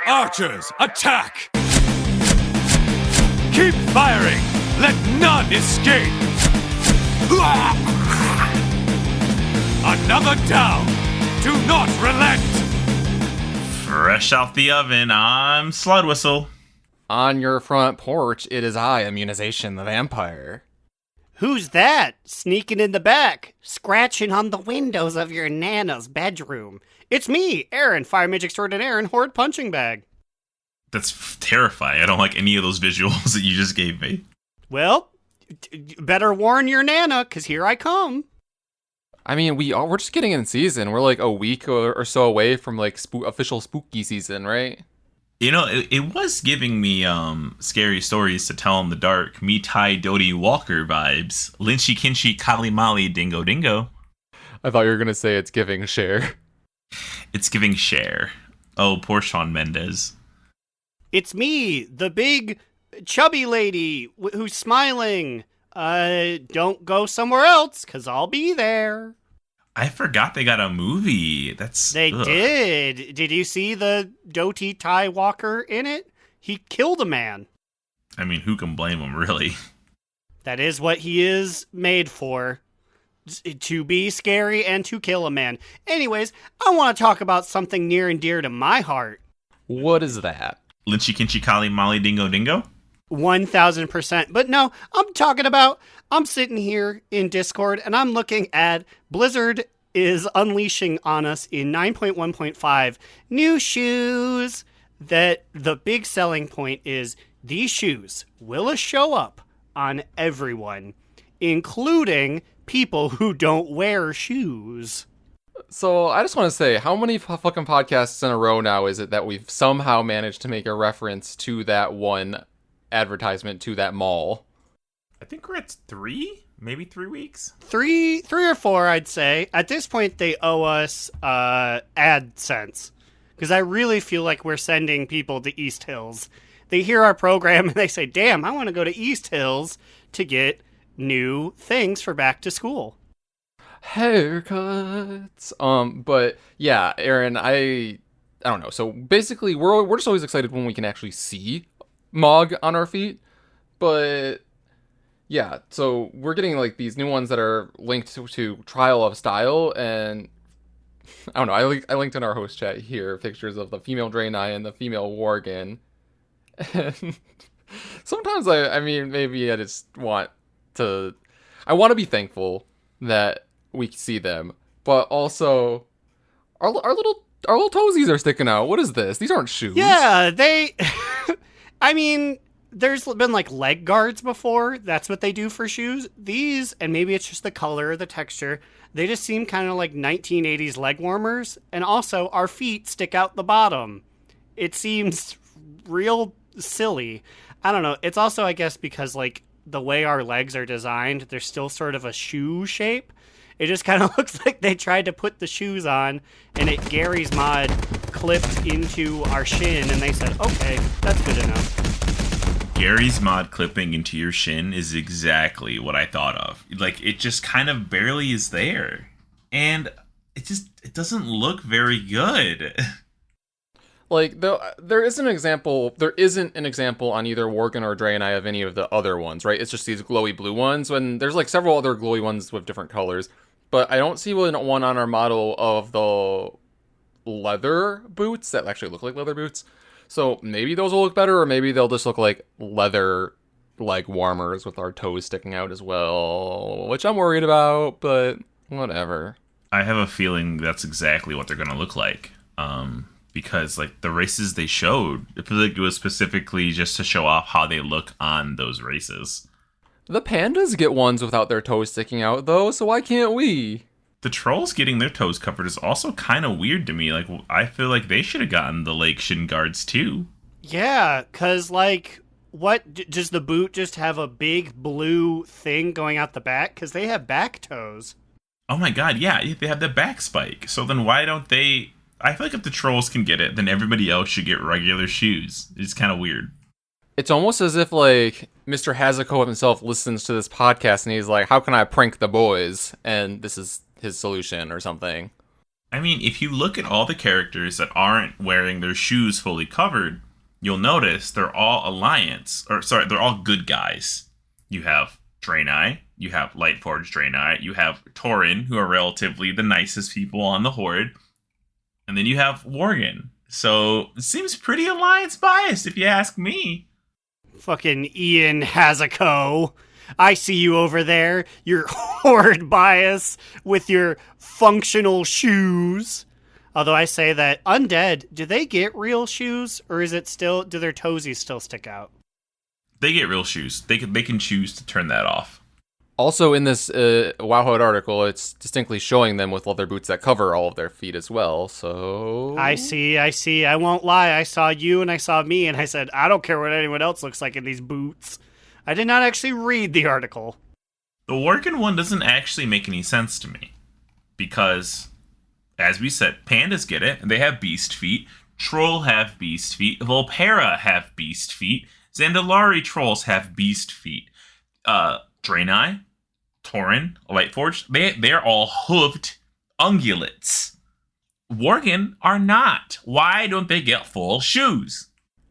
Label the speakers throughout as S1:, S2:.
S1: Archers, attack! Keep firing! Let none escape! Another down! Do not relent!
S2: Fresh off the oven, I'm Slidewhistle.
S3: On your front porch, it is I, Immunization, the vampire.
S4: Who's that? Sneaking in the back, scratching on the windows of your Nana's bedroom. It's me, Aaron, Fire Mage Extraordinaire and Horde Punching Bag.
S2: That's terrifying. I don't like any of those visuals that you just gave me.
S4: Well, better warn your Nana, because here I come.
S3: I mean, we're just getting in season. We're like a week or so away from like official spooky season, right?
S2: You know, it was giving me scary stories to tell in the dark, me Ty Dodie Walker vibes. Lynchy Kinchy Kali Mali Dingo Dingo.
S3: I thought you were going to say it's giving Cher.
S2: It's giving Cher. Oh, poor Shawn Mendes.
S4: It's me, the big chubby lady who's smiling. Don't go somewhere else, because I'll be there.
S2: I forgot they got a movie.
S4: They did. Did you see the Doti Ty Walker in it? He killed a man.
S2: I mean, who can blame him, really?
S4: That is what he is made for. To be scary and to kill a man. Anyways, I want to talk about something near and dear to my heart.
S3: What is that?
S2: Lynchy Kinchy Kali Mali Dingo Dingo?
S4: 1000%. But no, I'm sitting here in Discord and I'm looking at Blizzard is unleashing on us in 9.1.5 new shoes that the big selling point is these shoes will show up on everyone, including people who don't wear shoes.
S3: So I just want to say, how many fucking podcasts in a row now is it that we've somehow managed to make a reference to that one advertisement to that mall?
S2: I think we're at 3, maybe 3 weeks.
S4: Three or four, I'd say. At this point, they owe us AdSense, because I really feel like we're sending people to East Hills. They hear our program and they say, "Damn, I want to go to East Hills to get new things for back to school."
S3: Haircuts. But yeah, Aaron, I don't know. So basically, we're just always excited when we can actually see Mog on our feet. But yeah, so we're getting like these new ones that are linked to Trial of Style, and I don't know. I linked in our host chat here pictures of the female Draenei and the female Worgen. And sometimes I mean, maybe I just want to be thankful that we see them, but also our little toesies are sticking out. What is this? These aren't shoes.
S4: Yeah, they I mean, there's been like leg guards before. That's what they do for shoes. These, and maybe it's just the color or the texture, they just seem kind of like 1980s leg warmers. And also our feet stick out the bottom. It seems real silly. I don't know. It's also, I guess, because like the way our legs are designed, they're still sort of a shoe shape. It just kind of looks like they tried to put the shoes on and it Gary's mod clipped into our shin and they said, okay, that's good enough.
S2: Gary's mod clipping into your shin is exactly what I thought of. Like, it just kind of barely is there. And it doesn't look very good.
S3: Like, there isn't an example on either Worgen or Draenei of any of the other ones, right? It's just these glowy blue ones, when there's like several other glowy ones with different colors. But I don't see one on our model of the leather boots that actually look like leather boots. So maybe those will look better, or maybe they'll just look like leather leg warmers with our toes sticking out as well, which I'm worried about, but whatever.
S2: I have a feeling that's exactly what they're going to look like. Because like the races they showed, it was specifically just to show off how they look on those races.
S3: The pandas get ones without their toes sticking out, though, so why can't we?
S2: The trolls getting their toes covered is also kind of weird to me. Like, I feel like they should have gotten the leg shin guards, too.
S4: Yeah, because, like, what, does the boot just have a big blue thing going out the back? Because they have back toes.
S2: Oh my god, yeah, they have the back spike. So then why don't they... I feel like if the trolls can get it, then everybody else should get regular shoes. It's kind of weird.
S3: It's almost as if, like, Mr. Hazuko himself listens to this podcast and he's like, how can I prank the boys? And this is his solution or something.
S2: I mean, if you look at all the characters that aren't wearing their shoes fully covered, you'll notice they're all they're all good guys. You have Draenei, you have Lightforged Draenei, you have Tauren, who are relatively the nicest people on the Horde, and then you have Worgen. So it seems pretty alliance biased, if you ask me.
S4: Fucking Ian Hazuko. I see you over there, your Horde bias with your functional shoes. Although I say that undead, do they get real shoes, or is it still, do their toesies still stick out?
S2: They get real shoes. They can choose to turn that off.
S3: Also, in this Wowhead article, it's distinctly showing them with leather boots that cover all of their feet as well, so...
S4: I see. I won't lie. I saw you and I saw me, and I said, I don't care what anyone else looks like in these boots. I did not actually read the article.
S2: The Worgen one doesn't actually make any sense to me. Because, as we said, pandas get it, and they have beast feet. Troll have beast feet. Volpera have beast feet. Zandalari trolls have beast feet. Draenei, Tauren, Lightforged, they're all hooved ungulates. Worgen are not. Why don't they get full shoes?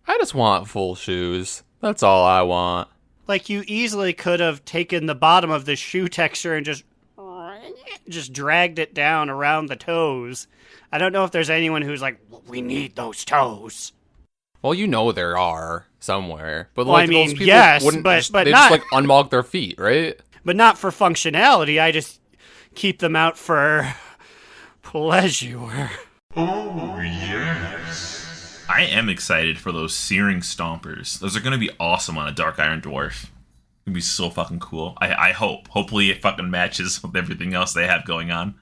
S3: I just want full shoes. That's all I want.
S4: Like, you easily could have taken the bottom of the shoe texture and just dragged it down around the toes. I don't know if there's anyone who's like, we need those toes.
S3: Well, you know there are somewhere. But
S4: Well,
S3: like,
S4: I mean,
S3: those people
S4: yes,
S3: wouldn't
S4: but
S3: just, they
S4: not-
S3: just like unmog their feet, right?
S4: But not for functionality. I just keep them out for pleasure.
S2: I am excited for those searing stompers. Those are going to be awesome on a Dark Iron Dwarf. It'd be so fucking cool. I hope. Hopefully it fucking matches with everything else they have going on.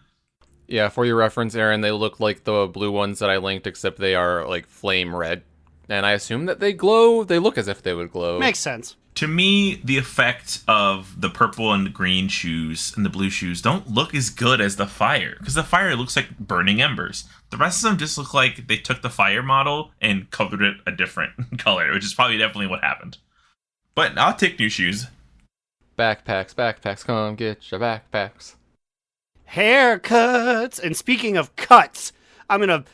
S3: Yeah, for your reference, Aaron, they look like the blue ones that I linked, except they are like flame red. And I assume that they glow. They look as if they would glow.
S4: Makes sense.
S2: To me, the effect of the purple and the green shoes and the blue shoes don't look as good as the fire. Because the fire looks like burning embers. The rest of them just look like they took the fire model and colored it a different color, which is probably definitely what happened. But I'll take new shoes.
S3: Backpacks, come get your backpacks.
S4: Haircuts. And speaking of cuts, I'm going to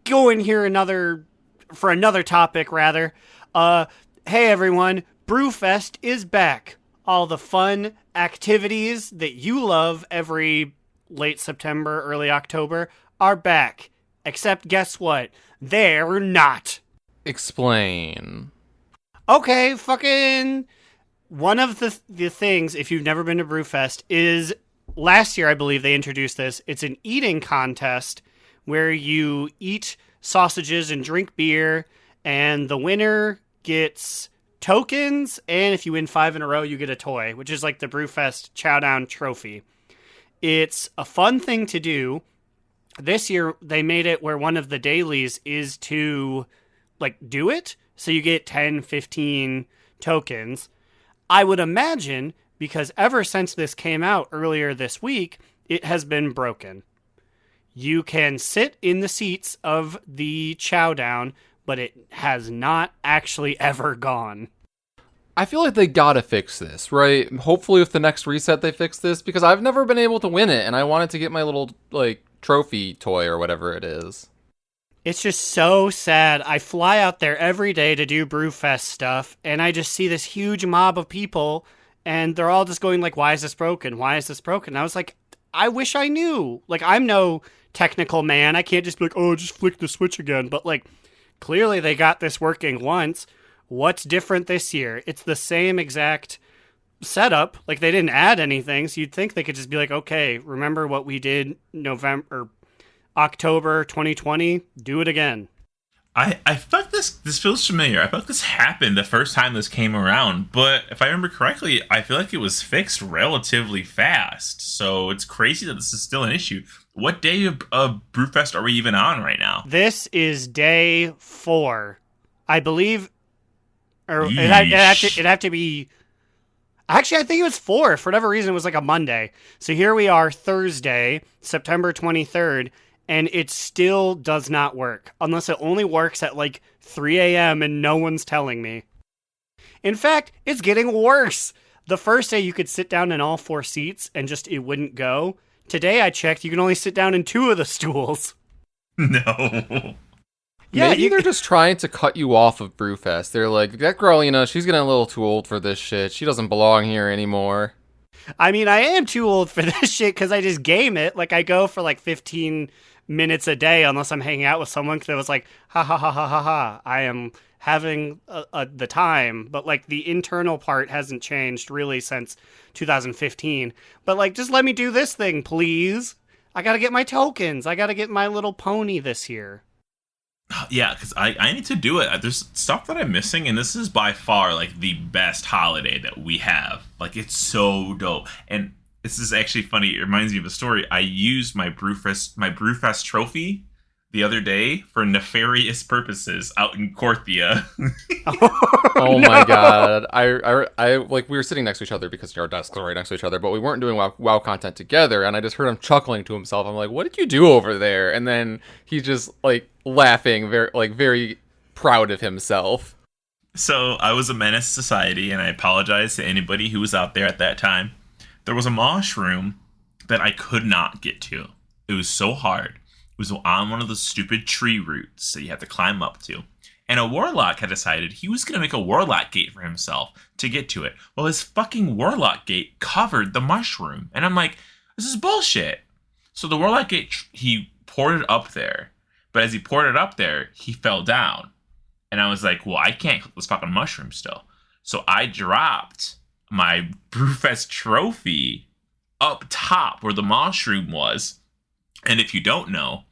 S4: go in here for another topic, rather. Hey, everyone. Brewfest is back. All the fun activities that you love every late September, early October are back. Except guess what? They're not.
S3: Explain.
S4: Okay, fucking... One of the things, if you've never been to Brewfest, is last year, I believe they introduced this. It's an eating contest where you eat sausages and drink beer, and the winner gets tokens, and if you win 5 in a row, you get a toy, which is like the Brewfest Chowdown trophy. It's a fun thing to do. This year, they made it where one of the dailies is to, like, do it, so you get 10, 15 tokens. I would imagine, because ever since this came out earlier this week, it has been broken. You can sit in the seats of the Chowdown, but it has not actually ever gone.
S3: I feel like they gotta fix this, right? Hopefully with the next reset they fix this, because I've never been able to win it, and I wanted to get my little, like, trophy toy or whatever it is.
S4: It's just so sad. I fly out there every day to do Brewfest stuff, and I just see this huge mob of people, and they're all just going like, why is this broken? Why is this broken? And I was like, I wish I knew. Like, I'm no technical man. I can't just be like, oh, just flick the switch again. But, like, clearly they got this working once. What's different this year? It's the same exact setup. Like, they didn't add anything, so you'd think they could just be like, okay, remember what we did October 2020, do it again.
S2: I feel like this feels familiar. I feel like this happened the first time this came around, but if I remember correctly, I feel like it was fixed relatively fast. So it's crazy that this is still an issue. What day of Brewfest are we even on right now?
S4: This is day 4, I believe. Or it'd have to be. Actually, I think it was 4. For whatever reason, it was like a Monday. So here we are, Thursday, September 23rd. And it still does not work, unless it only works at like 3 a.m. and no one's telling me. In fact, it's getting worse. The first day you could sit down in all 4 seats and just it wouldn't go. Today I checked, you can only sit down in 2 of the stools.
S2: No.
S4: Yeah,
S3: Maybe they're just trying to cut you off of Brewfest. They're like, that girl, she's getting a little too old for this shit. She doesn't belong here anymore.
S4: I mean, I am too old for this shit because I just game it. Like, I go for like 15 minutes a day unless I'm hanging out with someone because it was like, ha ha ha ha ha ha. I am having the time. But like, the internal part hasn't changed really since 2015. But like, just let me do this thing, please. I gotta get my tokens. I gotta get my little pony this year.
S2: Yeah, because I need to do it. There's stuff that I'm missing, and this is by far, like, the best holiday that we have. Like, it's so dope. And this is actually funny. It reminds me of a story. I used my Brewfest trophy the other day for nefarious purposes out in Korthia.
S3: Oh my god. I like, we were sitting next to each other because our desks are right next to each other, but we weren't doing WoW content together, and I just heard him chuckling to himself. I'm like, what did you do over there? And then he's just like laughing, very proud of himself.
S2: So I was a menace to society, and I apologize to anybody who was out there at that time. There was a mosh room that I could not get to. It was so hard. It was on one of those stupid tree roots that you have to climb up to. And a warlock had decided he was going to make a warlock gate for himself to get to it. Well, his fucking warlock gate covered the mushroom. And I'm like, this is bullshit. So the warlock gate, he poured it up there. But as he poured it up there, he fell down. And I was like, well, I can't click this fucking mushroom still. So I dropped my Brewfest trophy up top where the mushroom was. And if you don't know,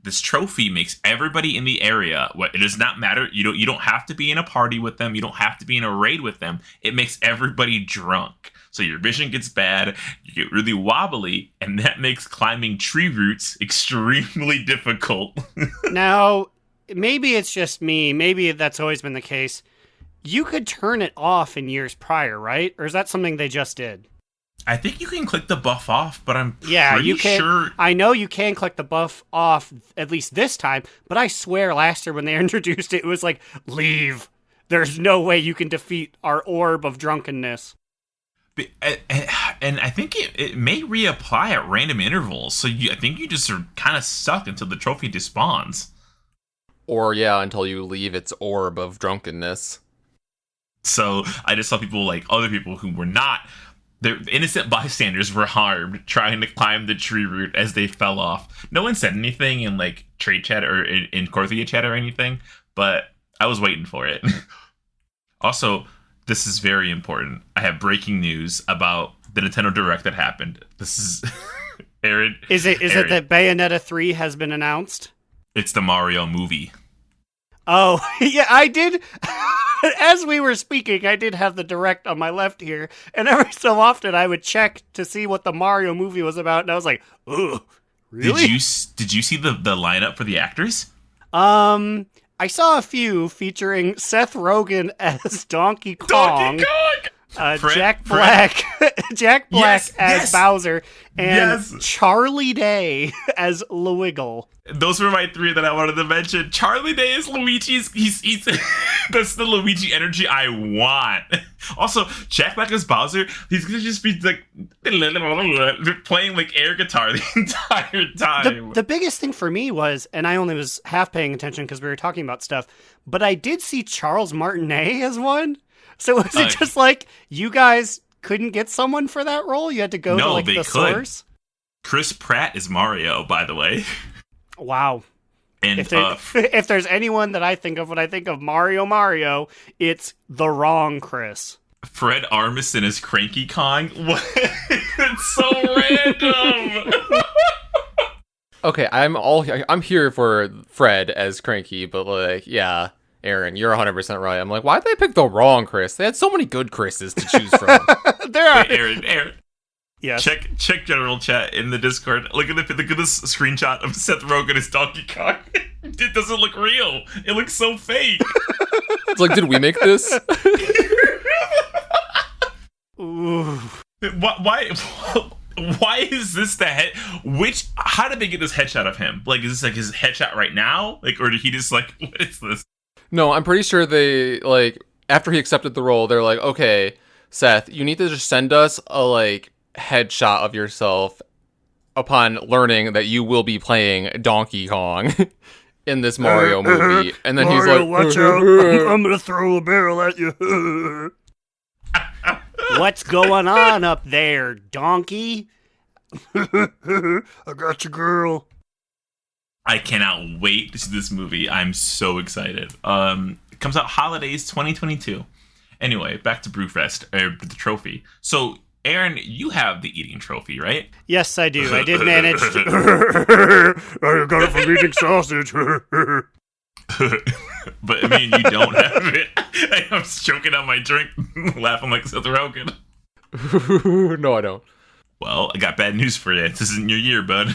S2: this trophy makes everybody in the area, it does not matter, you don't have to be in a party with them, you don't have to be in a raid with them, it makes everybody drunk. So your vision gets bad, you get really wobbly, and that makes climbing tree roots extremely difficult.
S4: Now, maybe it's just me, maybe that's always been the case. You could turn it off in years prior, right? Or is that something they just did?
S2: I think you can click the buff off, but I'm
S4: you can.
S2: sure...
S4: I know you can click the buff off, at least this time, but I swear last year when they introduced it, it was like, leave. There's no way you can defeat our orb of drunkenness.
S2: And I think it may reapply at random intervals, so I think you just are kind of stuck until the trophy despawns.
S3: Or, yeah, until you leave its orb of drunkenness.
S2: So I just saw people, like other people who were not... The innocent bystanders were harmed trying to climb the tree root as they fell off. No one said anything in like trade chat or in Korthia chat or anything, but I was waiting for it. Also, this is very important. I have breaking news about the Nintendo Direct that happened. This is Aaron.
S4: Is it that Bayonetta 3 has been announced?
S2: It's the Mario movie.
S4: Oh, yeah, I did. As we were speaking, I did have the Direct on my left here, and every so often I would check to see what the Mario movie was about, and I was like, ugh, really?
S2: Did you see the lineup for the actors?
S4: I saw a few featuring Seth Rogen as Donkey Kong. Jack Black as Bowser, and Charlie Day as Luigi.
S2: Those were my 3 that I wanted to mention. Charlie Day is Luigi's. He's that's the Luigi energy I want. Also, Jack Black as Bowser. He's gonna just be like playing like air guitar the entire time.
S4: The biggest thing for me was, and I only was half paying attention because we were talking about stuff, but I did see Charles Martinet as one. So was it just like you guys couldn't get someone for that role? You had to go to like the source?
S2: Chris Pratt is Mario, by the way.
S4: Wow.
S2: And
S4: if there's anyone that I think of when I think of Mario, it's the wrong Chris.
S2: Fred Armisen is Cranky Kong. What? It's so random.
S3: Okay, I'm here for Fred as Cranky, but like, yeah, Aaron, you're 100% right. I'm like, why'd they pick the wrong Chris? They had so many good Chris's to choose from.
S4: There are.
S2: Wait, Aaron.
S4: Yes.
S2: Check general chat in the Discord. Look at this screenshot of Seth Rogen as Donkey Kong. It doesn't look real. It looks so fake.
S3: It's like, did we make this?
S4: Ooh.
S2: Why is this the head? How did they get this headshot of him? Like, is this like his headshot right now? Like, or did he just like, what is this?
S3: No, I'm pretty sure they, like, after he accepted the role, they're like, okay, Seth, you need to just send us a, like, headshot of yourself upon learning that you will be playing Donkey Kong in this Mario movie. And then he's like,
S4: watch out. I'm going to throw a barrel at you. What's going on up there, donkey? I got you, girl.
S2: I cannot wait to see this movie. I'm so excited. It comes out holidays 2022. Anyway, back to Brewfest, the trophy. So, Aaron, you have the eating trophy, right?
S4: Yes, I do. I did manage to...
S5: I got it from eating sausage.
S2: But, I mean, you don't have it. I'm choking on my drink, laughing like Seth Rogen.
S3: No, I don't.
S2: Well, I got bad news for you. This isn't your year, bud.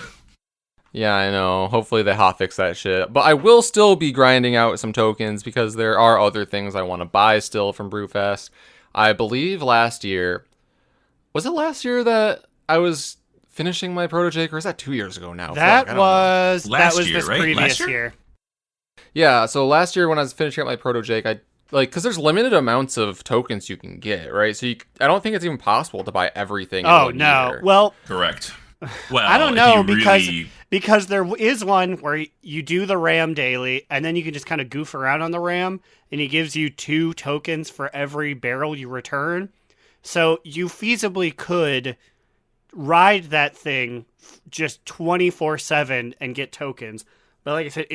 S3: Yeah, I know. Hopefully they hotfix that shit. But I will still be grinding out some tokens because there are other things I want to buy still from Brewfest. I believe last year... Was it last year that I was finishing my Proto-Jake, or is that 2 years ago now?
S4: That was
S2: Last year,
S4: this
S2: right?
S4: previous
S2: Last
S4: year.
S3: Yeah, so last year when I was finishing up my Proto-Jake, because there's limited amounts of tokens you can get, right? So I don't think it's even possible to buy everything in 1 year.
S4: Well,
S2: Correct. Well,
S4: I don't know,
S2: if
S4: because there is one where you do the RAM daily, and then you can just kind of goof around on the RAM, and he gives you 2 tokens for every barrel you return. So you feasibly could ride that thing just 24/7 and get tokens. But like I said,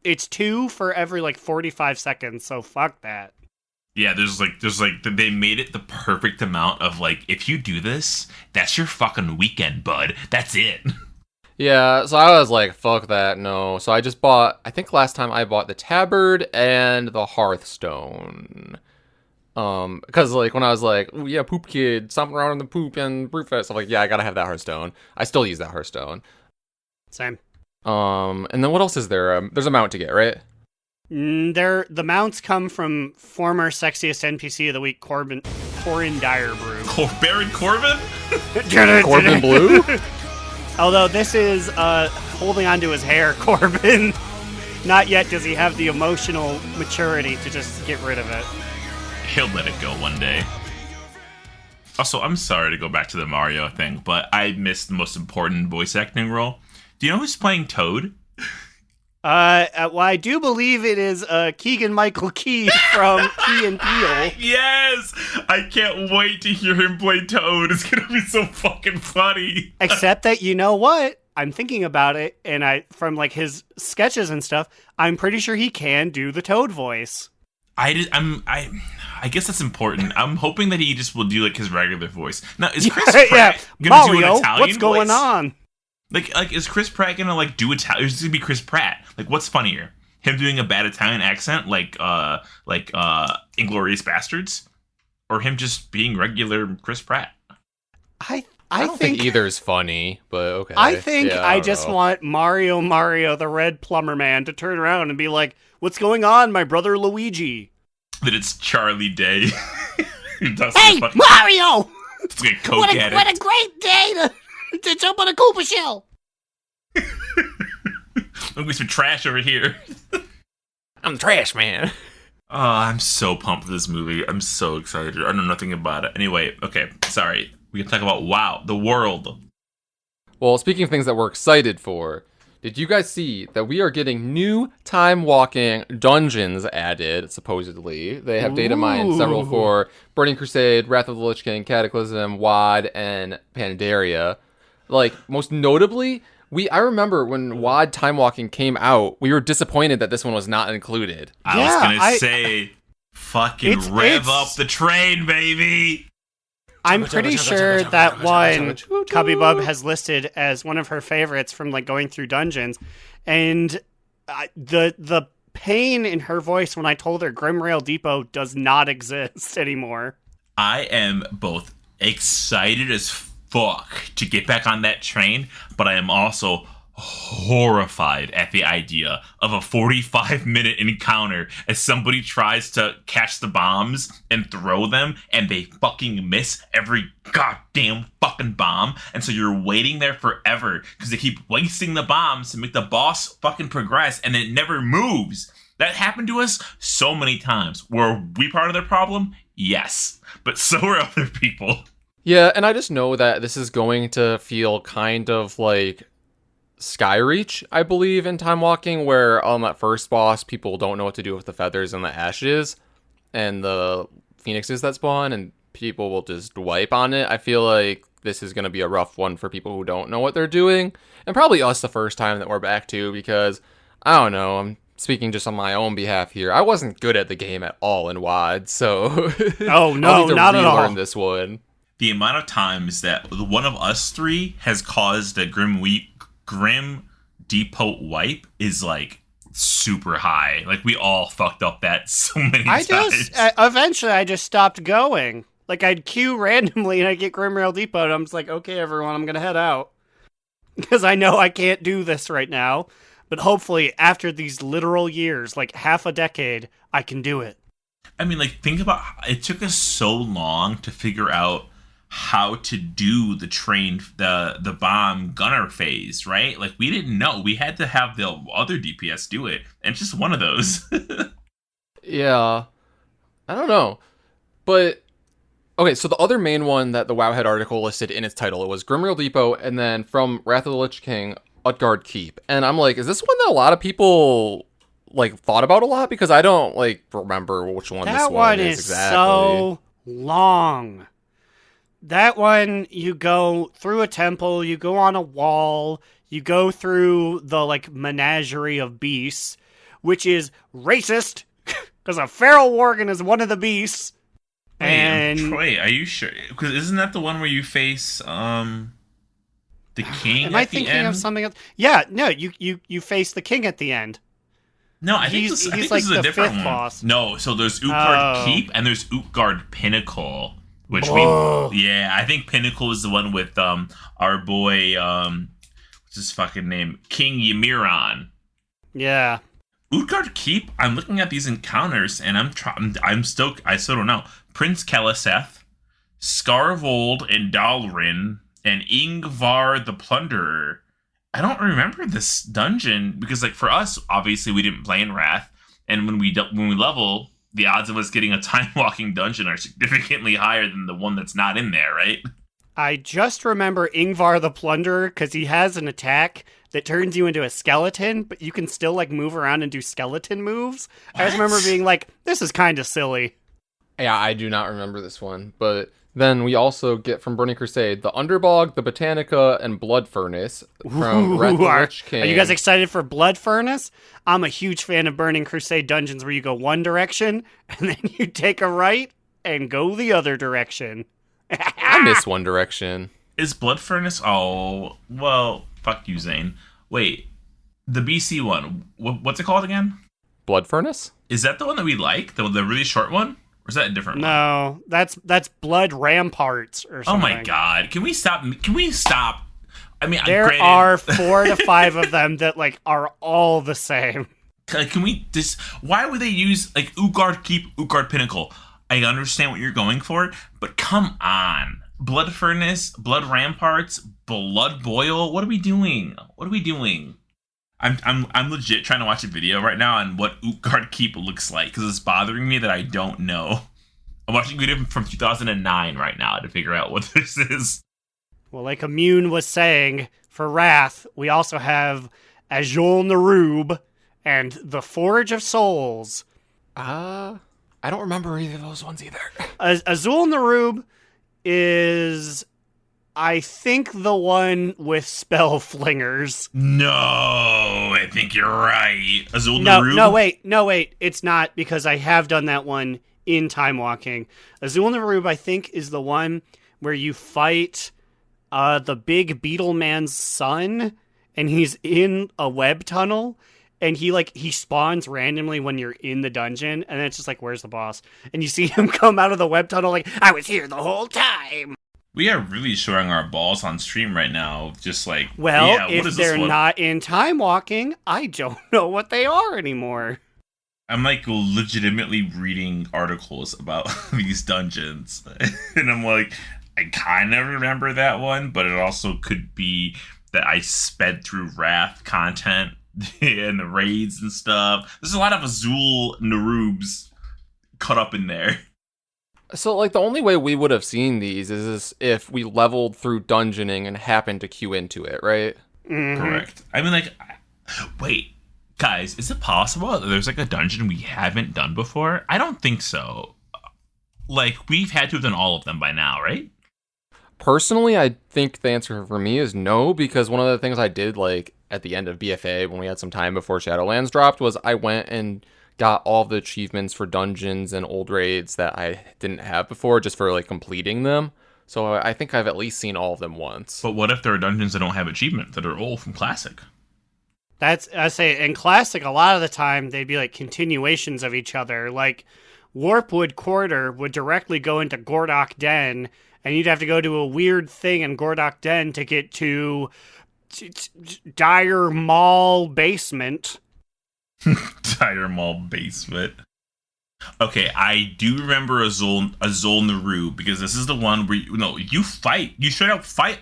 S4: it's two for every like 45 seconds, so fuck that.
S2: Yeah, there's like they made it the perfect amount of like, if you do this, that's your fucking weekend, bud. That's it.
S3: Yeah, so I was like, fuck that, no. So I just bought, I think last time I bought the Tabard and the Hearthstone. Because like when I was like, oh yeah, poop kid, something around in the poop and Brewfest, I'm like, yeah, I gotta have that Hearthstone. I still use that Hearthstone.
S4: Same.
S3: And then what else is there? There's a mount to get, right?
S4: The mounts come from former sexiest NPC of the week, Corin Direbrew.
S2: Baron Corbin?
S3: Corbin Blue?
S4: Although this is holding onto his hair, Corbin. Not yet does he have the emotional maturity to just get rid of it.
S2: He'll let it go one day. Also, I'm sorry to go back to the Mario thing, but I missed the most important voice acting role. Do you know who's playing Toad?
S4: Well, I do believe it is Keegan-Michael Key from Key and Peele.
S2: Yes! I can't wait to hear him play Toad. It's gonna be so fucking funny.
S4: Except that, you know what? I'm thinking about it, and from like his sketches and stuff, I'm pretty sure he can do the Toad voice.
S2: I guess that's important. I'm hoping that he just will do like his regular voice. Now, is Chris Pratt gonna
S4: Mario,
S2: do an Italian
S4: what's going
S2: voice?
S4: on?
S2: Like, is Chris Pratt gonna like do Italian? Or is it gonna be Chris Pratt? Like, what's funnier? Him doing a bad Italian accent, like Inglourious Bastards, or him just being regular Chris Pratt?
S3: I don't think either is funny, but okay.
S4: I think
S3: yeah,
S4: I just want Mario, the Red Plumber Man, to turn around and be like, "What's going on, my brother Luigi?"
S2: That it's Charlie Day.
S6: Hey, Mario!
S2: What
S6: a great day to jump on a Koopa shell!
S2: Look, we some trash over here.
S3: I'm the trash man.
S2: Oh, I'm so pumped for this movie. I'm so excited. I know nothing about it. Anyway, okay, sorry. We can talk about WoW, the world.
S3: Well, speaking of things that we're excited for, did you guys see that we are getting new time-walking dungeons added, supposedly? They have data mined several for Burning Crusade, Wrath of the Lich King, Cataclysm, WoD, and Pandaria. Like, most notably, I remember when WoD Time Walking came out, we were disappointed that this one was not included.
S2: I was gonna say, fucking rev up the train, baby!
S4: I'm pretty sure that one Cubby Bub has listed as one of her favorites from like going through dungeons, and the pain in her voice when I told her Grimrail Depot does not exist anymore.
S2: I am both excited as fuck to get back on that train, but I am also horrified at the idea of a 45-minute encounter as somebody tries to catch the bombs and throw them, and they fucking miss every goddamn fucking bomb, and so you're waiting there forever because they keep wasting the bombs to make the boss fucking progress, and it never moves. That happened to us so many times. Were we part of the problem? Yes. But so are other people.
S3: Yeah, and I just know that this is going to feel kind of like Skyreach, I believe, in Time Walking, where on that first boss, people don't know what to do with the feathers and the ashes and the phoenixes that spawn, and people will just wipe on it. I feel like this is going to be a rough one for people who don't know what they're doing, and probably us the first time that we're back to, because, I don't know, I'm speaking just on my own behalf here. I wasn't good at the game at all in WoD, so
S4: Oh, no,
S3: I'll need to
S4: not at all.
S3: relearn this one.
S2: The amount of times that one of us three has caused a Grim Depot wipe is like super high. Like we all fucked up that so many times.
S4: Eventually I just stopped going. Like I'd queue randomly and I'd get Grimrail Depot and I'm just like, okay, everyone, I'm going to head out. Because I know I can't do this right now. But hopefully after these literal years, like half a decade, I can do it.
S2: I mean, like, think about it took us so long to figure out how to do the bomb gunner phase, right? Like, we didn't know. We had to have the other DPS do it. And it's just one of those.
S3: Yeah. I don't know. But, okay, so the other main one that the Wowhead article listed in its title, it was Grimreal Depot, and then from Wrath of the Lich King, Utgard Keep. And I'm like, is this one that a lot of people, like, thought about a lot? Because I don't, like, remember which one this one is exactly.
S4: So long. That one, you go through a temple, you go on a wall, you go through the, like, menagerie of beasts, which is racist, because a feral worgen is one of the beasts.
S2: Wait, are you sure? Because isn't that the one where you face, the king
S4: Am
S2: at
S4: I
S2: the
S4: thinking
S2: end?
S4: of something else? Yeah, no, you face the king at the end.
S2: No, I think
S4: He's
S2: this
S4: like
S2: is
S4: the
S2: a different
S4: fifth
S2: one.
S4: boss.
S2: No, so there's Utgard
S4: Oh.
S2: Keep and there's Utgard Pinnacle, which I think Pinnacle is the one with our boy what's his fucking name, King Ymiron.
S4: Yeah.
S2: Utgard Keep. I'm looking at these encounters and I still don't know. Prince Keliseth, Scarvold and Dalrin, and Ingvar the Plunderer. I don't remember this dungeon because, like, for us, obviously we didn't play in Wrath, and when we level, the odds of us getting a time walking dungeon are significantly higher than the one that's not in there, right?
S4: I just remember Ingvar the Plunderer because he has an attack that turns you into a skeleton, but you can still, like, move around and do skeleton moves. I just remember being like, this is kind of silly.
S3: Yeah, I do not remember this one. But then we also get from Burning Crusade the Underbog, the Botanica, and Blood Furnace from Wrath of the Lich King.
S4: Are you guys excited for Blood Furnace? I'm a huge fan of Burning Crusade dungeons where you go one direction, and then you take a right and go the other direction.
S3: I miss One Direction.
S2: Is Blood Furnace? Oh, well, fuck you, Zane. Wait, the BC one. What's it called again?
S3: Blood Furnace?
S2: Is that the one that we like? The really short one? Or is that a different one?
S4: No, that's Blood Ramparts or something.
S2: Oh my god. Can we stop? I mean,
S4: There
S2: granted,
S4: are 4 to 5 of them that, like, are all the same.
S2: can we just? Why would they use, like, Utgard Keep, Utgard Pinnacle? I understand what you're going for, but come on. Blood Furnace, Blood Ramparts, Blood Boil. What are we doing? I'm legit trying to watch a video right now on what Utgard Keep looks like because it's bothering me that I don't know. I'm watching a video from 2009 right now to figure out what this is.
S4: Well, like Immune was saying, for Wrath, we also have Azul Narub and the Forge of Souls.
S3: I don't remember either of those ones either.
S4: Azul Narub is, I think, the one with spell flingers.
S2: No, I think you're right. Azul
S4: No,
S2: Narub?
S4: no, wait. It's not, because I have done that one in Time Walking. Azul Narub, I think, is the one where you fight the big beetle man's son, and he's in a web tunnel, and he spawns randomly when you're in the dungeon, and then it's just like, where's the boss? And you see him come out of the web tunnel like, I was here the whole time!
S2: We are really showing our balls on stream right now. Just like,
S4: Well,
S2: yeah,
S4: if
S2: what is
S4: they're
S2: this one?
S4: not in Time Walking, I don't know what they are anymore.
S2: I'm like legitimately reading articles about these dungeons. And I'm like, I kind of remember that one, but it also could be that I sped through Wrath content and the raids and stuff. There's a lot of Azul Narubs cut up in there.
S3: So, like, the only way we would have seen these is if we leveled through dungeoning and happened to queue into it, right?
S2: Correct. I mean, like, wait, guys, is it possible that there's like a dungeon we haven't done before? I don't think so. Like, we've had to have done all of them by now, right?
S3: Personally, I think the answer for me is no, because one of the things I did, like, at the end of BFA when we had some time before Shadowlands dropped was I went and got all the achievements for dungeons and old raids that I didn't have before just for, like, completing them. So I think I've at least seen all of them once.
S2: But what if there are dungeons that don't have achievement, that are old from Classic?
S4: I say, in Classic, a lot of the time, they'd be like continuations of each other. Like, Warpwood Quarter would directly go into Gordok Den, and you'd have to go to a weird thing in Gordok Den to get to Dire Mall Basement.
S2: Dire Mall Basement. Okay, I do remember Azul Naru, because this is the one where you straight up fight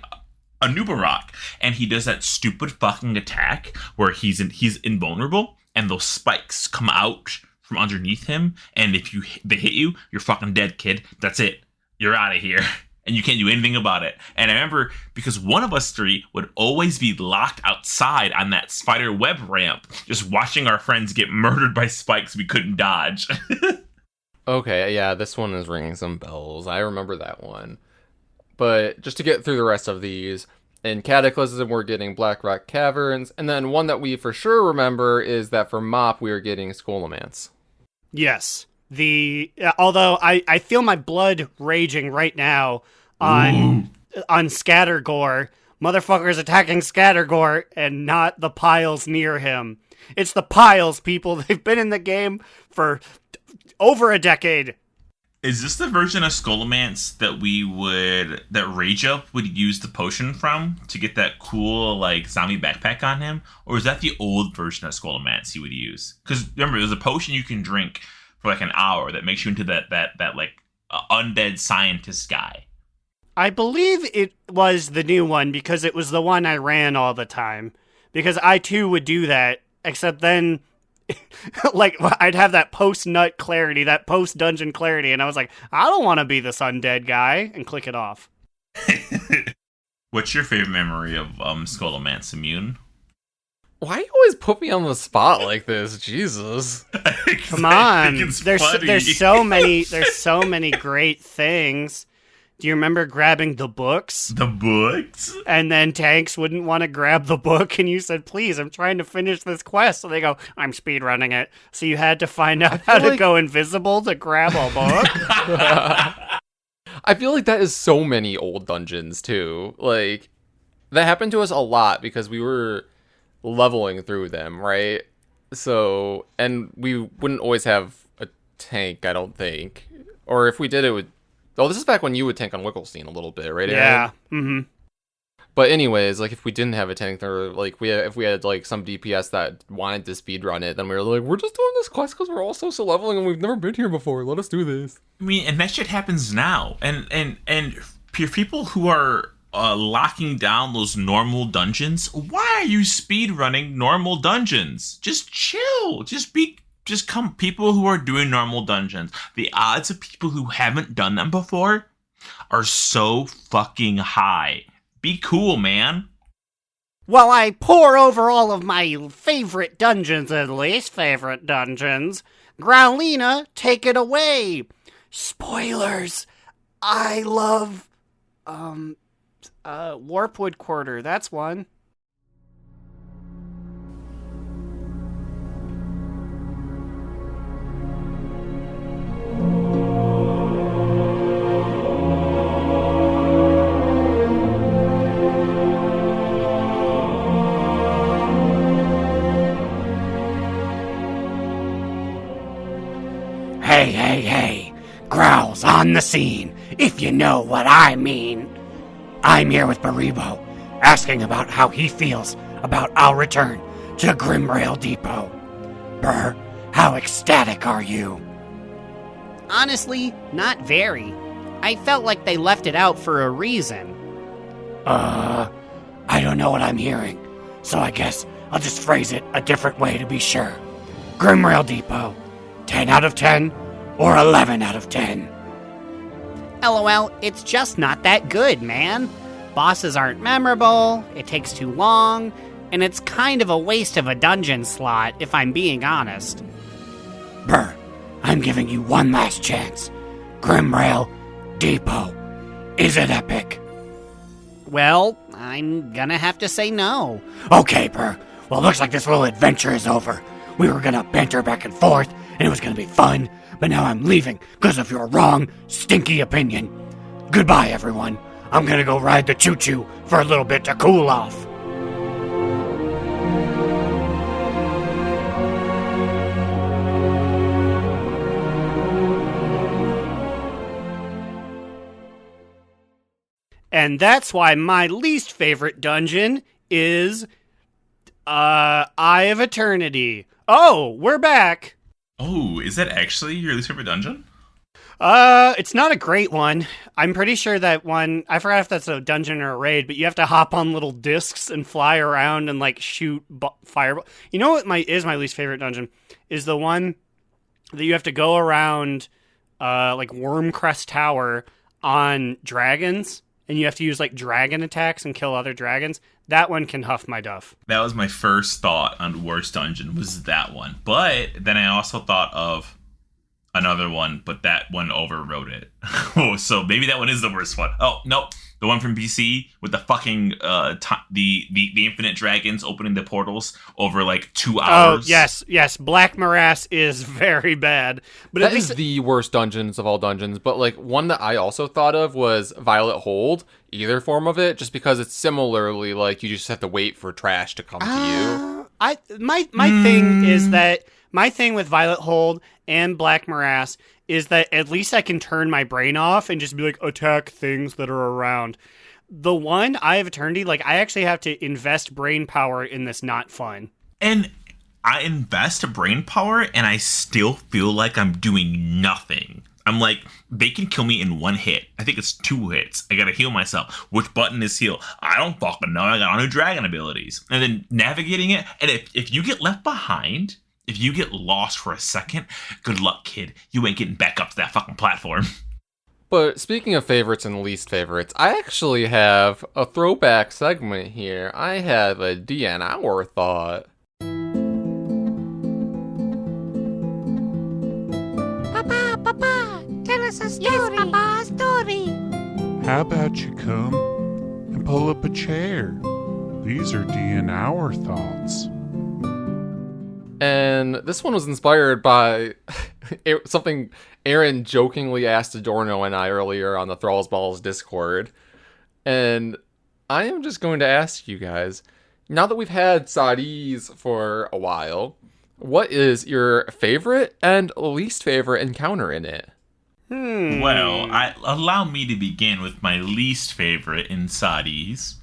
S2: a Nubarok, and he does that stupid fucking attack where he's invulnerable, and those spikes come out from underneath him, and if they hit you, you're fucking dead, kid. That's it. You're out of here. And you can't do anything about it. And I remember, because one of us three would always be locked outside on that spider web ramp, just watching our friends get murdered by spikes we couldn't dodge.
S3: Okay, yeah, this one is ringing some bells. I remember that one. But just to get through the rest of these, in Cataclysm we're getting Blackrock Caverns, and then one that we for sure remember is that for Mop we are getting Scholomance.
S4: Yes. Although I feel my blood raging right now on Scattergore. Motherfuckers attacking Scattergore and not the piles near him. It's the piles, people. They've been in the game for over a decade.
S2: Is this the version of Scholomance that Rage Up would use the potion from to get that cool, like, zombie backpack on him? Or is that the old version of Scholomance he would use? Because remember, there's a potion you can drink for like an hour that makes you into that undead scientist guy.
S4: I believe it was the new one because it was the one I ran all the time. Because I too would do that, except then like I'd have that post-nut clarity, that post-dungeon clarity, and I was like, I don't want to be this undead guy, and click it off.
S2: What's your favorite memory of Scholomance Immune?
S3: Why you always put me on the spot like this? Jesus.
S4: Come on. There's so many great things. Do you remember grabbing the books?
S2: The books?
S4: And then Tanks wouldn't want to grab the book, and you said, please, I'm trying to finish this quest. So they go, I'm speedrunning it. So you had to find out how to go invisible to grab a book?
S3: I feel like that is so many old dungeons, too. Like, that happened to us a lot because we were leveling through them, right? So, and we wouldn't always have a tank, I don't think. Or if we did, it would... Oh, this is back when you would tank on Wickelstein a little bit, right?
S4: Yeah. Mm-hmm.
S3: But anyways, like, if we didn't have a tank, or like if we had like some DPS that wanted to speedrun it, then we were like, we're just doing this quest because we're all so leveling and we've never been here before. Let us do this.
S2: I mean, and that shit happens now. And for people who are locking down those normal dungeons, why are you speedrunning normal dungeons? Just chill. Just come, people who are doing normal dungeons. The odds of people who haven't done them before are so fucking high. Be cool, man.
S6: While I pour over all of my favorite dungeons and least favorite dungeons, Growlina, take it away. Spoilers. I love,
S4: Warpwood Quarter, that's one.
S6: Hey, Growl's on the scene, if you know what I mean. I'm here with Baribo, asking about how he feels about our return to Grimrail Depot. Burr, how ecstatic are you?
S7: Honestly, not very. I felt like they left it out for a reason.
S6: I don't know what I'm hearing, so I guess I'll just phrase it a different way to be sure. Grimrail Depot, 10 out of 10 or 11 out of 10?
S7: LOL, it's just not that good, man. Bosses aren't memorable, it takes too long, and it's kind of a waste of a dungeon slot, if I'm being honest.
S6: Brr, I'm giving you one last chance. Grimrail Depot. Is it epic?
S7: Well, I'm gonna have to say no.
S6: Okay, Brr. Well, looks like this little adventure is over. We were gonna banter back and forth, and it was gonna be fun, but now I'm leaving because of your wrong, stinky opinion. Goodbye, everyone. I'm gonna go ride the choo-choo for a little bit to cool off.
S4: And that's why my least favorite dungeon is Eye of Eternity. Oh, we're back.
S2: Oh, is that actually your least favorite dungeon?
S4: It's not a great one. I'm pretty sure that one, I forgot if that's a dungeon or a raid, but you have to hop on little discs and fly around and like shoot fireball. You know what is my least favorite dungeon? Is the one that you have to go around like Wormcrest Tower on dragons, and you have to use like dragon attacks and kill other dragons. That one can huff my duff.
S2: That was my first thought on worst dungeon, was that one. But then I also thought of another one, but that one overrode it. Oh, so maybe that one is the worst one. Oh, no. The one from BC with the fucking the infinite dragons opening the portals over like 2 hours.
S4: Oh, yes. Black Morass is very bad. But
S3: That
S4: at least
S3: is the worst dungeons of all dungeons, but like one that I also thought of was Violet Hold, either form of it, just because it's similarly like you just have to wait for trash to come to you.
S4: My thing is that my thing with Violet Hold and Black Morass is that at least I can turn my brain off and just be like, attack things that are around. The one, Eye of Eternity, like I actually have to invest brain power in this not fun.
S2: And I invest brain power and I still feel like I'm doing nothing. I'm like, they can kill me in one hit. I think it's 2 hits. I gotta heal myself. Which button is heal? I don't fucking know. I got all new dragon abilities. And then navigating it. And if you get left behind, if you get lost for a second, good luck, kid. You ain't getting back up to that fucking platform.
S3: But speaking of favorites and least favorites, I actually have a throwback segment here. I have a DNR thought.
S8: Papa, tell us a story. Yes, Papa, a story.
S5: How about you come and pull up a chair? These are DNR thoughts.
S3: And this one was inspired by something Aaron jokingly asked Adorno and I earlier on the Thralls Balls Discord. And I am just going to ask you guys, now that we've had Sadis for a while, what is your favorite and least favorite encounter in it?
S2: Well, allow me to begin with my least favorite in Sadis.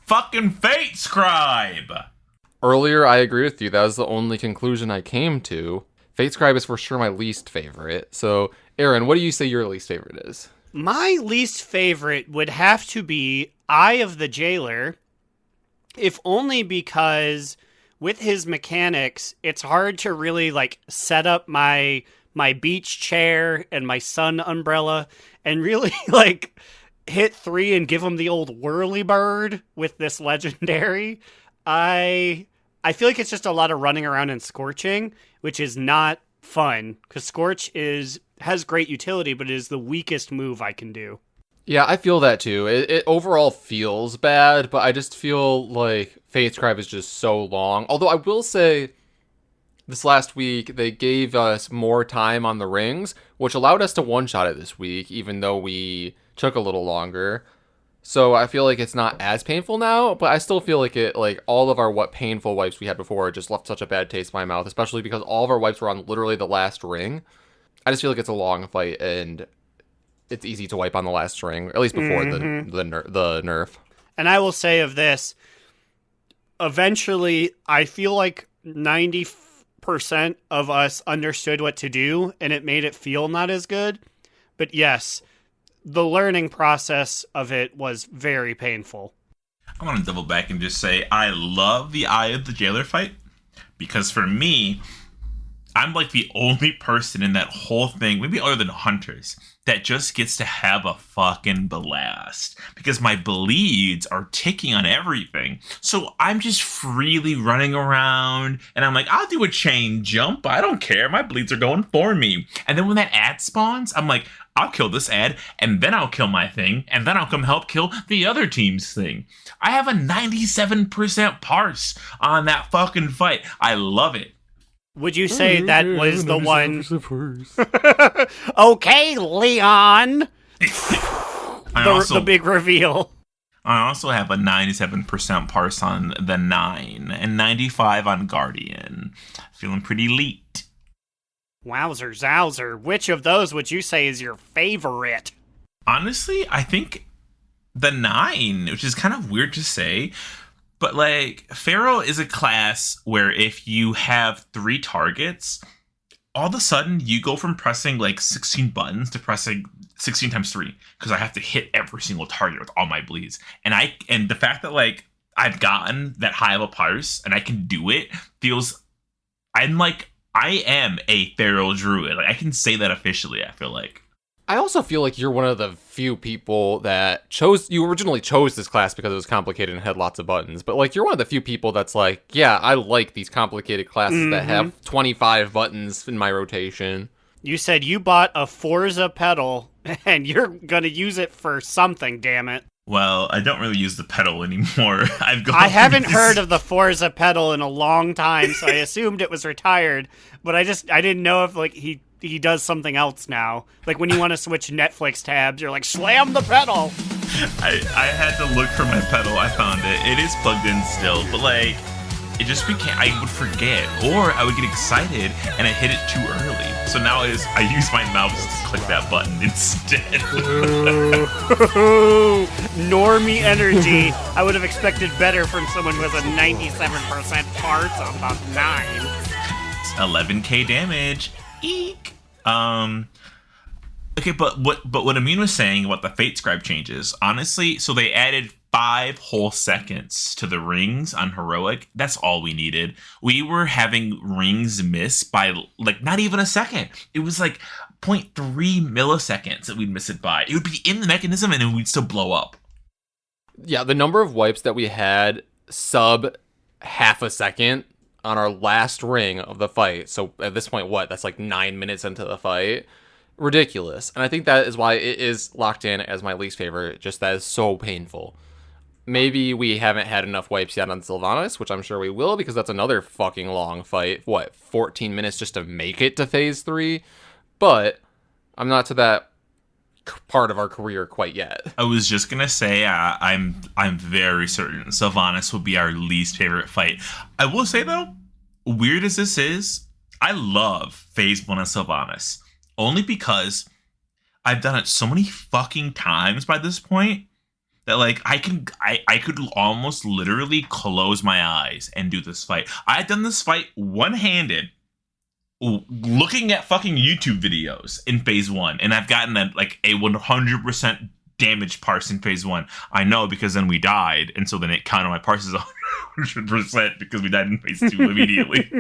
S2: Fucking Fate Scribe!
S3: Earlier, I agree with you. That was the only conclusion I came to. Fate Scribe is for sure my least favorite. So, Aaron, what do you say your least favorite is?
S4: My least favorite would have to be Eye of the Jailer, if only because with his mechanics, it's hard to really like set up my beach chair and my sun umbrella and really like hit 3 and give him the old whirly bird with this legendary. I feel like it's just a lot of running around and scorching, which is not fun because Scorch has great utility, but it is the weakest move I can do.
S3: Yeah, I feel that too. It overall feels bad, but I just feel like Fate Scribe is just so long. Although I will say, this last week, they gave us more time on the rings, which allowed us to one-shot it this week, even though we took a little longer. So I feel like it's not as painful now, but I still feel like all of our painful wipes we had before just left such a bad taste in my mouth, especially because all of our wipes were on literally the last ring. I just feel like it's a long fight, and it's easy to wipe on the last ring, at least before the nerf.
S4: And I will say of this, eventually, I feel like 90% of us understood what to do, and it made it feel not as good. But yes, the learning process of it was very painful.
S2: I want to double back and just say I love the Eye of the Jailer fight because for me, I'm like the only person in that whole thing, maybe other than Hunters, that just gets to have a fucking blast. Because my bleeds are ticking on everything. So I'm just freely running around, and I'm like, I'll do a chain jump. I don't care. My bleeds are going for me. And then when that ad spawns, I'm like, I'll kill this ad, and then I'll kill my thing, and then I'll come help kill the other team's thing. I have a 97% parse on that fucking fight. I love it.
S4: Would you say that was the one?
S5: 97%.
S4: Okay, Leon. The big reveal.
S2: I also have a 97% parse on the 9 and 95 on Guardian. Feeling pretty elite.
S4: Wowzer zowzer. Which of those would you say is your favorite?
S2: Honestly, I think the 9, which is kind of weird to say, but like Pharaoh is a class where if you have 3 targets, all of a sudden you go from pressing like 16 buttons to pressing 16 times 3 because I have to hit every single target with all my bleeds. And the fact that like I've gotten that high of a parse and I can do it feels I am a Feral Druid. Like I can say that officially, I feel like.
S3: I also feel like you're one of the few people that you originally chose this class because it was complicated and had lots of buttons, but like you're one of the few people that's like, yeah, I like these complicated classes that have 25 buttons in my rotation.
S4: You said you bought a Forza pedal and you're gonna use it for something, damn it.
S2: Well, I don't really use the pedal anymore.
S4: I haven't heard of the Forza pedal in a long time, so I assumed it was retired, but I didn't know if like he does something else now. Like when you want to switch Netflix tabs, you're like, slam the pedal!
S2: I had to look for my pedal. I found it. It is plugged in still, but like, it just became, I would forget, or I would get excited and I hit it too early. So now I use my mouse to click that button instead.
S4: Normie energy. I would have expected better from someone who has a 97% parts on about 9.
S2: It's 11k damage. Eek. Okay, but what Immune was saying about the Fate Scribe changes, honestly, so they added 5 whole seconds to the rings on Heroic. That's all we needed. We were having rings miss by like not even a second. It was like 0.3 milliseconds that we'd miss it by. It would be in the mechanism and then we'd still blow up.
S3: Yeah, the number of wipes that we had sub half a second on our last ring of the fight. So at this point, that's like 9 minutes into the fight. Ridiculous. And I think that is why it is locked in as my least favorite. Just that is so painful. Maybe we haven't had enough wipes yet on Sylvanas, which I'm sure we will, because that's another fucking long fight. 14 minutes just to make it to phase 3? But I'm not to that part of our career quite yet.
S2: I was just gonna say I'm very certain Sylvanas will be our least favorite fight. I will say though, weird as this is, I love phase 1 of Sylvanas only because I've done it so many fucking times by this point that like I could almost literally close my eyes and do this fight. I've done this fight one-handed looking at fucking YouTube videos in phase 1, and I've gotten a 100% damage parse in phase 1. I know because then we died, and so then it counted my parses 100% because we died in phase 2 immediately.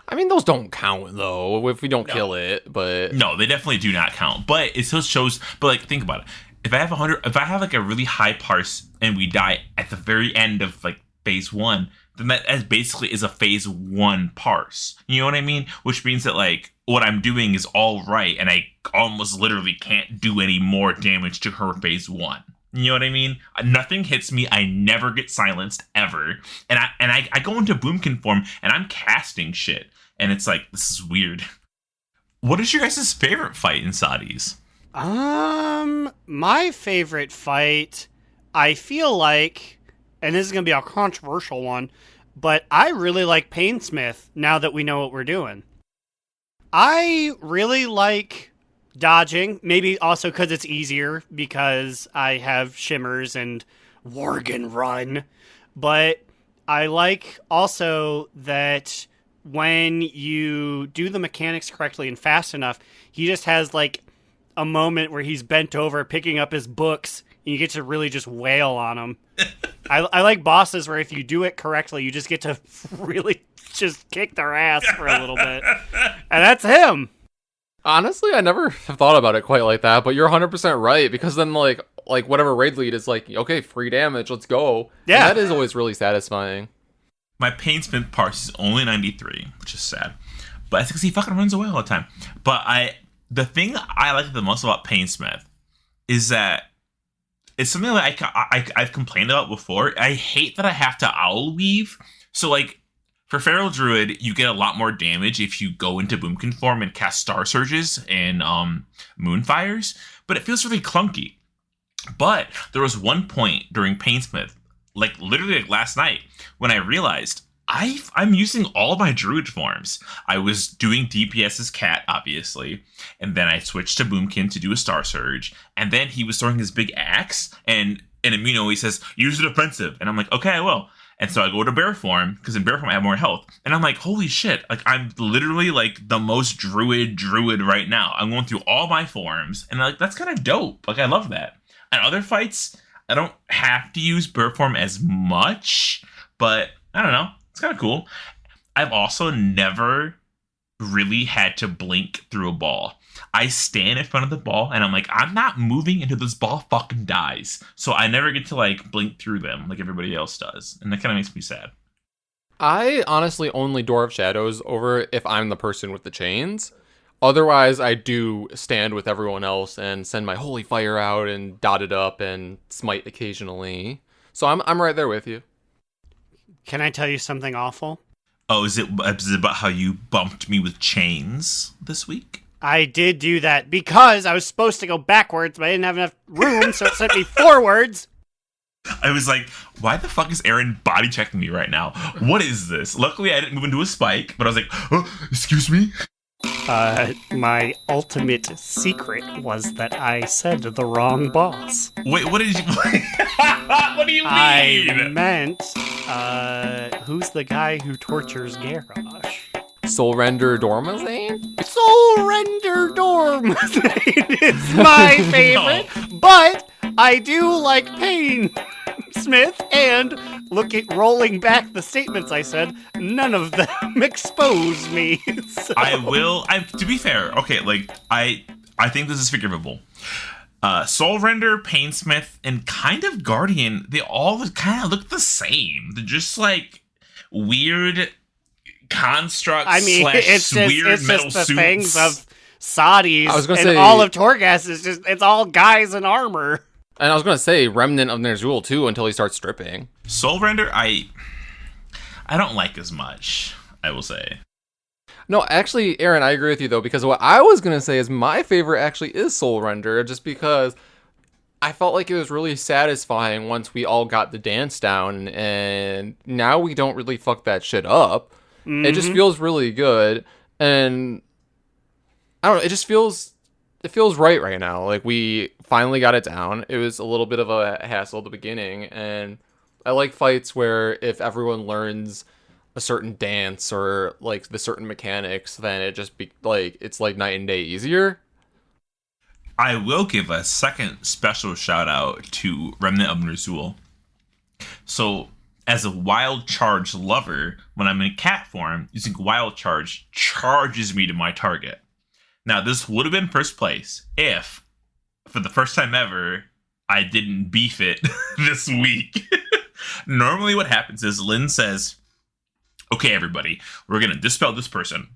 S3: I mean, those don't count though if we don't kill it, but
S2: no, they definitely do not count. But it still shows. But like, think about it. If I have like a really high parse and we die at the very end of like phase 1, then that basically is a phase 1 parse. You know what I mean? Which means that like what I'm doing is all right, and I almost literally can't do any more damage to her phase 1. You know what I mean? Nothing hits me. I never get silenced ever, and I go into boomkin form and I'm casting shit, and it's like, this is weird. What is your guys' favorite fight in Saudis?
S4: My favorite fight, I feel like, and this is going to be a controversial one, but I really like Painsmith now that we know what we're doing. I really like dodging, maybe also because it's easier because I have shimmers and Worgen run, but I like also that when you do the mechanics correctly and fast enough, he just has like a moment where he's bent over picking up his books and you get to really just wail on them. I like bosses where if you do it correctly, you just get to really just kick their ass for a little bit. And that's him.
S3: Honestly, I never have thought about it quite like that, but you're 100% right, because then, like whatever raid lead is like, okay, free damage, let's go.
S4: Yeah.
S3: And that is always really satisfying.
S2: My Painsmith parse is only 93, which is sad. But it's because he fucking runs away all the time. But the thing I like the most about Painsmith is that it's something that I've complained about before. I hate that I have to owl weave. So, like, for Feral Druid, you get a lot more damage if you go into Boomkin form and cast Star Surges and Moonfires. But it feels really clunky. But there was one point during Painsmith, like literally like last night, when I realized I'm using all my Druid forms. I was doing DPS as Cat, obviously, and then I switched to Boomkin to do a Star Surge, and then he was throwing his big axe, and in Immune he says, use the defensive, and I'm like, okay, I will. And so I go to Bear form, because in Bear form I have more health, and I'm like, holy shit, like I'm literally like the most Druid right now. I'm going through all my forms, and like that's kind of dope. Like I love that. And other fights, I don't have to use Bear form as much, but I don't know. It's kind of cool. I've also never really had to blink through a ball. I stand in front of the ball and I'm like, I'm not moving until this ball fucking dies. So I never get to like blink through them like everybody else does. And that kind of makes me sad.
S3: I honestly only Door of Shadows over if I'm the person with the chains. Otherwise, I do stand with everyone else and send my Holy Fire out and dot it up and smite occasionally. So I'm right there with you.
S4: Can I tell you something awful?
S2: Oh, is it about how you bumped me with chains this week?
S4: I did do that because I was supposed to go backwards, but I didn't have enough room, so it sent me forwards.
S2: I was like, why the fuck is Aaron body checking me right now? What is this? Luckily, I didn't move into a spike, but I was like, oh, excuse me?
S4: My ultimate secret was that I said the wrong boss.
S2: Wait, what did you... What do you mean?
S4: I meant, who's the guy who tortures Garrosh?
S3: Soul Render Dormazane?
S4: Soul Render Dormazane is my favorite, but I do like Pain Smith, and rolling back the statements I said, none of them expose me. So.
S2: To be fair, okay, like, I think this is forgivable. Soul Render, Painsmith, and kind of Guardian, they all kind of look the same. They're just like weird constructs.
S4: I mean, it's
S2: weird
S4: just
S2: metal
S4: the
S2: suits.
S4: things of Saudis,
S3: I was gonna
S4: and
S3: say,
S4: all of Torghast is just, it's all guys in armor.
S3: And I was going to say Remnant of Ner'zhul too until he starts stripping.
S2: Soul Render, I don't like as much, I will say.
S3: No, actually, Aaron, I agree with you though, because what I was going to say is my favorite actually is Soul Render, just because I felt like it was really satisfying once we all got the dance down, and now we don't really fuck that shit up. Mm-hmm. It just feels really good, and I don't know, it feels right now. Like, we finally got it down. It was a little bit of a hassle at the beginning, and I like fights where if everyone learns a certain dance or like the certain mechanics, then it just it's like night and day easier.
S2: I will give a second special shout out to Remnant of Ner'zhul. So, as a wild charge lover, when I'm in cat form, using wild charge charges me to my target. Now, this would have been first place if, for the first time ever, I didn't beef it this week. Normally what happens is Lynn says, okay, everybody, we're going to dispel this person.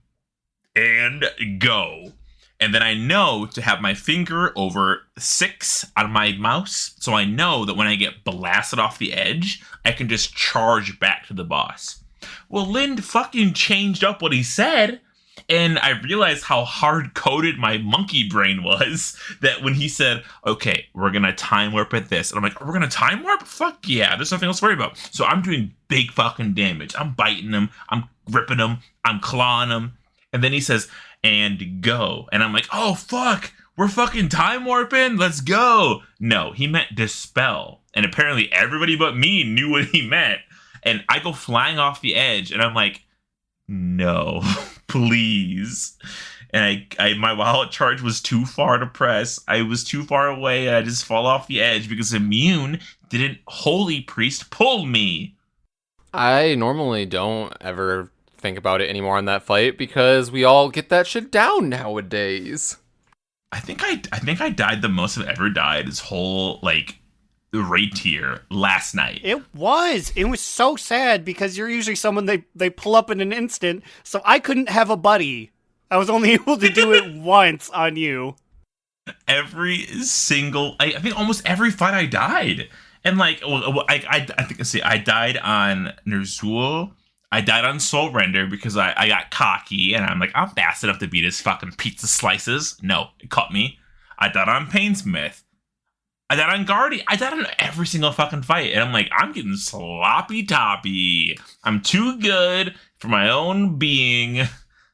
S2: And go. And then I know to have my finger over 6 on my mouse, so I know that when I get blasted off the edge, I can just charge back to the boss. Well, Lynn fucking changed up what he said, and I realized how hard-coded my monkey brain was, that when he said, okay, we're going to time warp at this, and I'm like, we're going to time warp? Fuck yeah, there's nothing else to worry about. So I'm doing big fucking damage. I'm biting him, I'm ripping him, I'm clawing him, and then he says, and go. And I'm like, oh, fuck, we're fucking time warping? Let's go. No, he meant dispel. And apparently everybody but me knew what he meant. And I go flying off the edge, and I'm like, no, please. and my wallet charge was too far to press. I was too far away. I just fall off the edge because Immune didn't Holy Priest pull me.
S3: I normally don't ever think about it anymore on that fight because we all get that shit down nowadays.
S2: I think I died the most I've ever died this whole raid tier last night.
S4: It was so sad because you're usually someone they pull up in an instant, so I couldn't have a buddy. I was only able to do it once on you.
S2: Every single, I think almost every fight I died. And I think I died on Ner'zhul. I died on Soul Render because I got cocky and I'm like, I'm fast enough to beat his fucking pizza slices. No, it caught me. I died on Painsmith. I died on Guardian. I died on every single fucking fight. And I'm like, I'm getting sloppy toppy. I'm too good for my own being.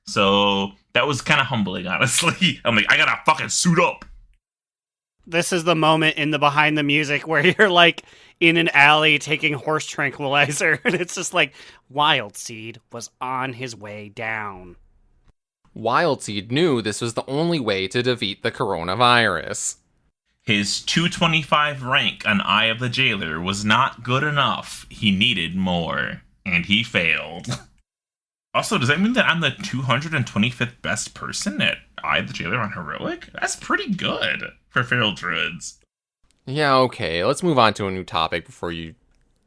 S2: So that was kind of humbling, honestly. I'm like, I gotta fucking suit up.
S4: This is the moment in the behind the music where you're like in an alley taking horse tranquilizer, and it's just like Wildseed was on his way down.
S3: Wildseed knew this was the only way to defeat the coronavirus.
S2: His 225 rank on Eye of the Jailer was not good enough. He needed more, and he failed. Also, does that mean that I'm the 225th best person at Eye of the Jailer on Heroic? That's pretty good for Feral Druids.
S3: Yeah, okay, let's move on to a new topic before you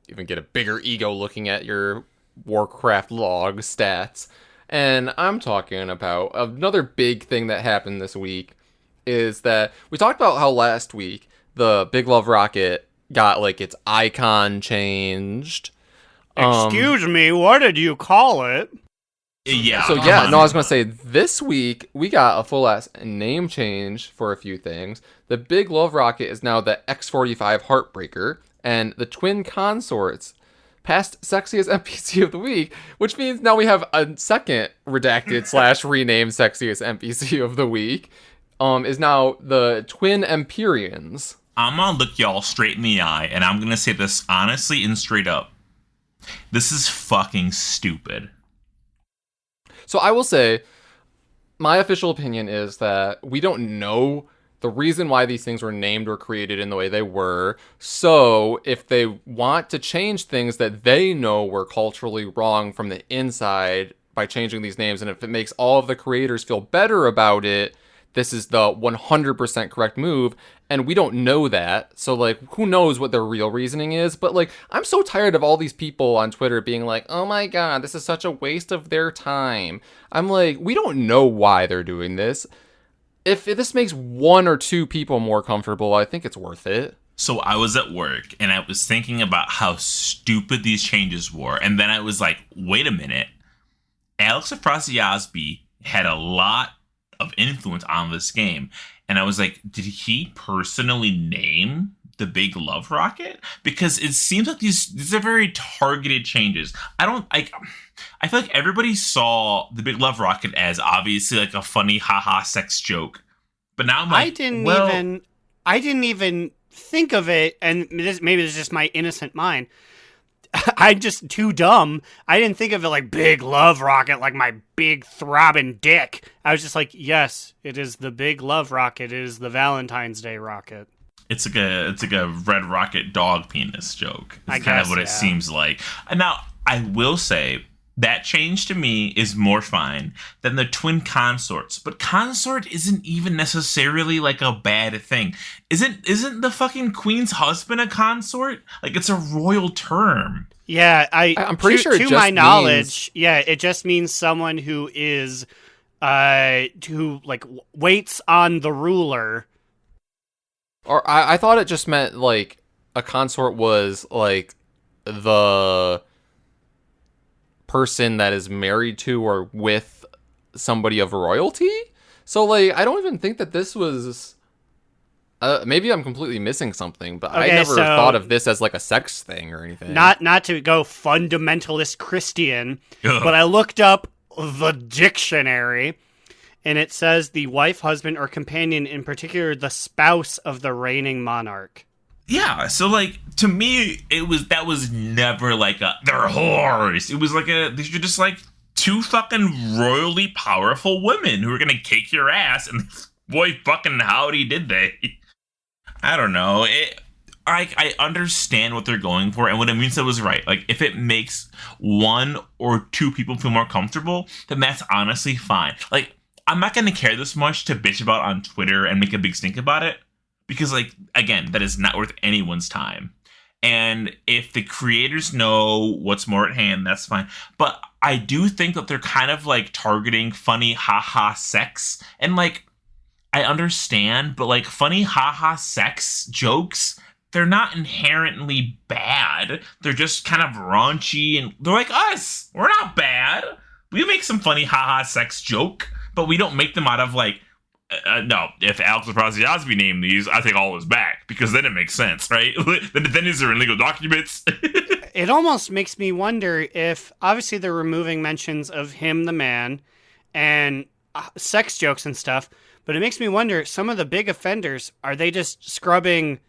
S3: even get a bigger ego looking at your Warcraft log stats. And I'm talking about another big thing that happened this week is that we talked about how last week the Big Love Rocket got its icon changed.
S4: Excuse me, what did you call it?
S2: Yeah.
S3: So I was going to say this week we got a full ass name change for a few things. The Big Love Rocket is now the X45 Heartbreaker, and the Twin Consorts passed Sexiest NPC of the Week, which means now we have a second redacted / renamed Sexiest NPC of the Week. Is now the Twin Empyreans.
S2: I'm gonna look y'all straight in the eye, and I'm gonna say this honestly and straight up. This is fucking stupid.
S3: So I will say, my official opinion is that we don't know the reason why these things were named or created in the way they were. So if they want to change things that they know were culturally wrong from the inside by changing these names, and if it makes all of the creators feel better about it, this is the 100% correct move, and we don't know that, so, who knows what their real reasoning is, but, I'm so tired of all these people on Twitter being like, oh my god, this is such a waste of their time. I'm like, we don't know why they're doing this. If this makes one or two people more comfortable, I think it's worth it.
S2: So I was at work, and I was thinking about how stupid these changes were, and then I was like, wait a minute. Alex Afrasiabi had a lot of influence on this game, and I was like, did he personally name the Big Love Rocket? Because it seems like these are very targeted changes. I feel like everybody saw the Big Love Rocket as obviously a funny haha sex joke, but now I'm like,
S4: I didn't even think of it, and maybe it's just my innocent mind. I'm just too dumb. I didn't think of it like Big Love Rocket, like my big throbbing dick. I was just like, yes, it is the Big Love Rocket. It is the Valentine's Day rocket.
S2: It's like a red rocket dog penis joke. It's kind of what it seems like. And now I will say that change to me is more fine than the Twin Consorts. But consort isn't even necessarily a bad thing. Isn't the fucking queen's husband a consort? It's a royal term.
S4: Yeah, I'm pretty sure. To my knowledge, it just means someone who is, who waits on the ruler.
S3: Or I thought it just meant a consort was the person that is married to or with somebody of royalty. So I don't even think that this was maybe I'm completely missing something, but I never thought of this as a sex thing or anything.
S4: Not to go fundamentalist Christian, but I looked up the dictionary, and it says the wife, husband, or companion, in particular the spouse of the reigning monarch.
S2: Yeah, so to me, that was never they're whores. It was these are just two fucking royally powerful women who are gonna kick your ass, and boy, fucking howdy did they. I don't know. I understand what they're going for, and what Immune said was right. Like, if it makes one or two people feel more comfortable, then that's honestly fine. Like, I'm not going to care this much to bitch about on Twitter and make a big stink about it, because, like, again, that is not worth anyone's time. And if the creators know what's more at hand, that's fine. But I do think that they're kind of, like, targeting funny haha sex, and, like, I understand, but, like, funny haha sex jokes, they're not inherently bad. They're just kind of raunchy, and they're like us. We're not bad. We make some funny haha sex joke, but we don't make them out of like, no, if Alex Afrasiabi named these, I take all this back, because then it makes sense, right? then these are in legal documents.
S4: It almost makes me wonder if, obviously they're removing mentions of him, the man, and sex jokes and stuff, but it makes me wonder, some of the big offenders, are they just scrubbing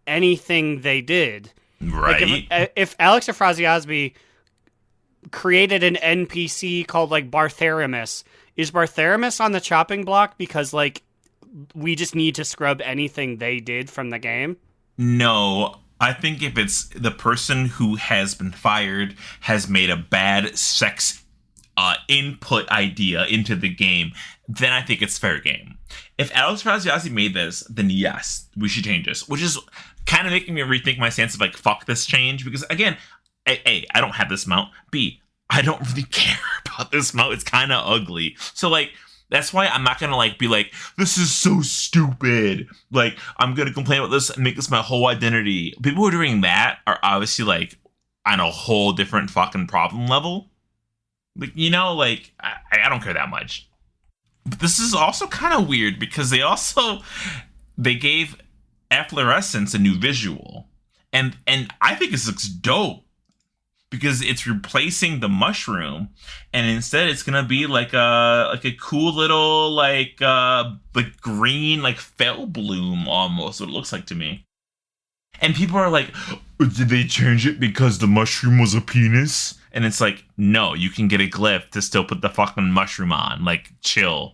S4: anything they did?
S2: Right.
S4: Like if Alex Afrasiabi created an NPC called like Bartharamus, is Bartharamus on the chopping block because like we just need to scrub anything they did from the game?
S2: No, I think if it's the person who has been fired has made a bad sex input idea into the game, then I think it's fair game. If Alex Afrasiabi made this, then yes, we should change this, which is kind of making me rethink my stance of like, fuck this change, because again, A, I don't have this mount. B, I don't really care about this mount. It's kind of ugly. So like, that's why I'm not going to like be like, this is so stupid. Like, I'm going to complain about this and make this my whole identity. People who are doing that are obviously like on a whole different fucking problem level. Like, you know, like, I don't care that much. But this is also kind of weird because they gave Efflorescence a new visual. And I think this looks dope because it's replacing the mushroom, and instead it's gonna be like a cool little like green like fell bloom almost, what it looks like to me. And people are like, did they change it because the mushroom was a penis? And it's like, no, you can get a glyph to still put the fucking mushroom on. Like, chill.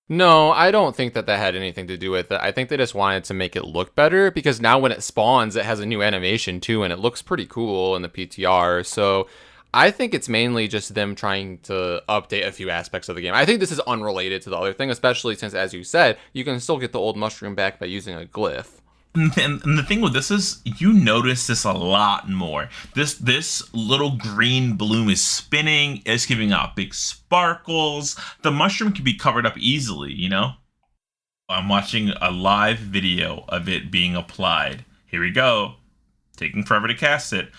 S3: No, I don't think that had anything to do with it. I think they just wanted to make it look better, because now when it spawns, it has a new animation too, and it looks pretty cool in the PTR. So I think it's mainly just them trying to update a few aspects of the game. I think this is unrelated to the other thing, especially since, as you said, you can still get the old mushroom back by using a glyph.
S2: And the thing with this is, you notice this a lot more. This little green bloom is spinning. It's giving out big sparkles. The mushroom can be covered up easily, you know? I'm watching a live video of it being applied. Here we go. Taking forever to cast it.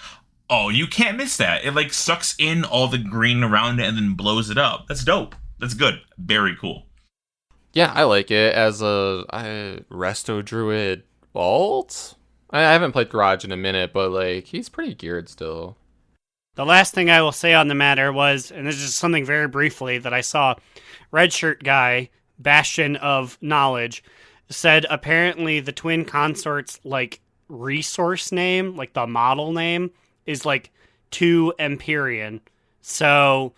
S2: Oh, you can't miss that. It like sucks in all the green around it and then blows it up. That's dope. That's good. Very cool.
S3: Yeah, I like it. As a Resto Druid Vault? I haven't played Garage in a minute, but like he's pretty geared still.
S4: The last thing I will say on the matter was, and this is just something very briefly that I saw, Red Shirt Guy, Bastion of Knowledge, said apparently the twin consort's like resource name, like the model name, is like 2 Empyrean. So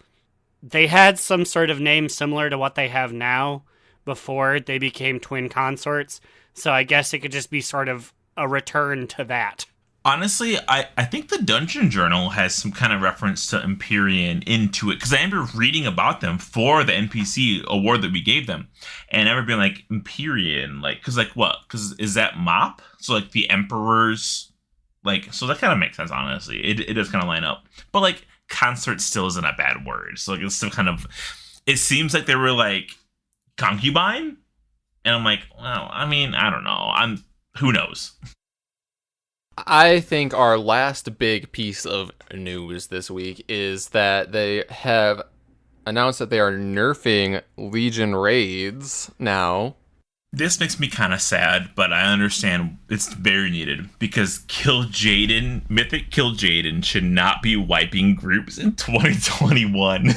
S4: they had some sort of name similar to what they have now before they became twin consorts. So I guess it could just be sort of a return to that.
S2: Honestly, I think the Dungeon Journal has some kind of reference to Empyrean into it, because I remember reading about them for the NPC award that we gave them, and I remember being like, Empyrean, like, because like what? Because is that MOP? So like the Emperor's, like, so that kind of makes sense, honestly. It does kind of line up. But like, consort still isn't a bad word. So like, it's still kind of, it seems like they were like, concubine? And I'm like, well, I mean, I don't know. Who knows?
S3: I think our last big piece of news this week is that they have announced that they are nerfing Legion raids now.
S2: This makes me kind of sad, but I understand it's very needed, because Mythic Kill Jaden should not be wiping groups in 2021.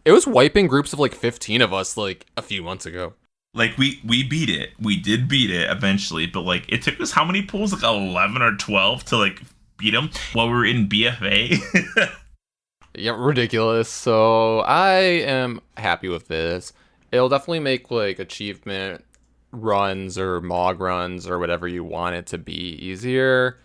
S3: It was wiping groups of like 15 of us like a few months ago.
S2: Like, we beat it. We did beat it eventually, but, like, it took us how many pulls? Like, 11 or 12 to, like, beat them while we were in BFA?
S3: Yeah, ridiculous. So I am happy with this. It'll definitely make like achievement runs or Mog runs or whatever you want it to be easier.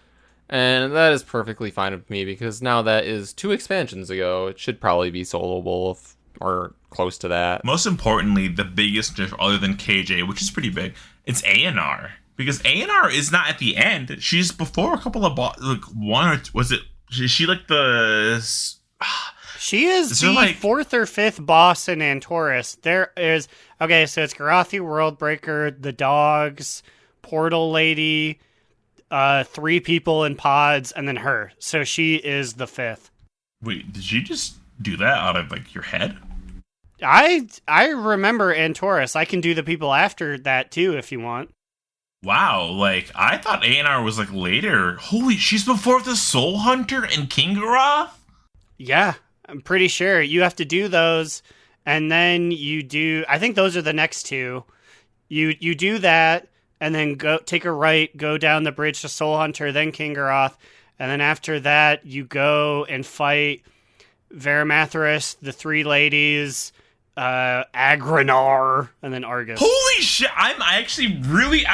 S3: And that is perfectly fine with me because now that is 2 expansions ago. It should probably be soloable or close to that.
S2: Most importantly, the biggest diff other than KJ, which is pretty big, it's ANR. Because ANR is not at the end. She's before a couple of like one or was it? Is she like the?
S4: She is the
S2: like
S4: 4th or 5th boss in Antorus. There is okay, so it's Garathi, Worldbreaker, the dogs, Portal Lady, 3 people in pods, and then her. So she is the 5th.
S2: Wait, did you just do that out of like your head?
S4: I remember Antorus. I can do the people after that too if you want.
S2: Wow, like I thought ANR was like later. Holy, she's before the Soul Hunter and Kingaroth?
S4: Yeah, I'm pretty sure you have to do those, and then you do. I think those are the next 2. You do that, and then go take a right, go down the bridge to Soul Hunter, then Kingaroth, and then after that you go and fight Veramathras, the 3 ladies, Agranar, and then Argus.
S2: Holy shit! I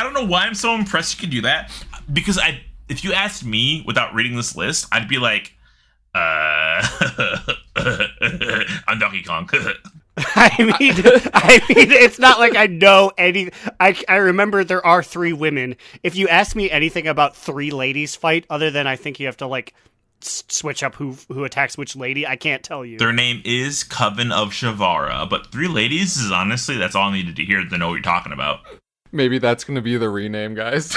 S2: don't know why I'm so impressed you can do that. Because if you asked me without reading this list, I'd be like, I'm Donkey Kong.
S4: I mean, it's not like I know any. I remember there are 3 women. If you ask me anything about 3 ladies fight, other than I think you have to like switch up who attacks which lady, I can't tell you.
S2: Their name is Coven of Shavara, but 3 ladies is honestly that's all I needed to hear to know what you're talking about.
S3: Maybe that's gonna be the rename, guys.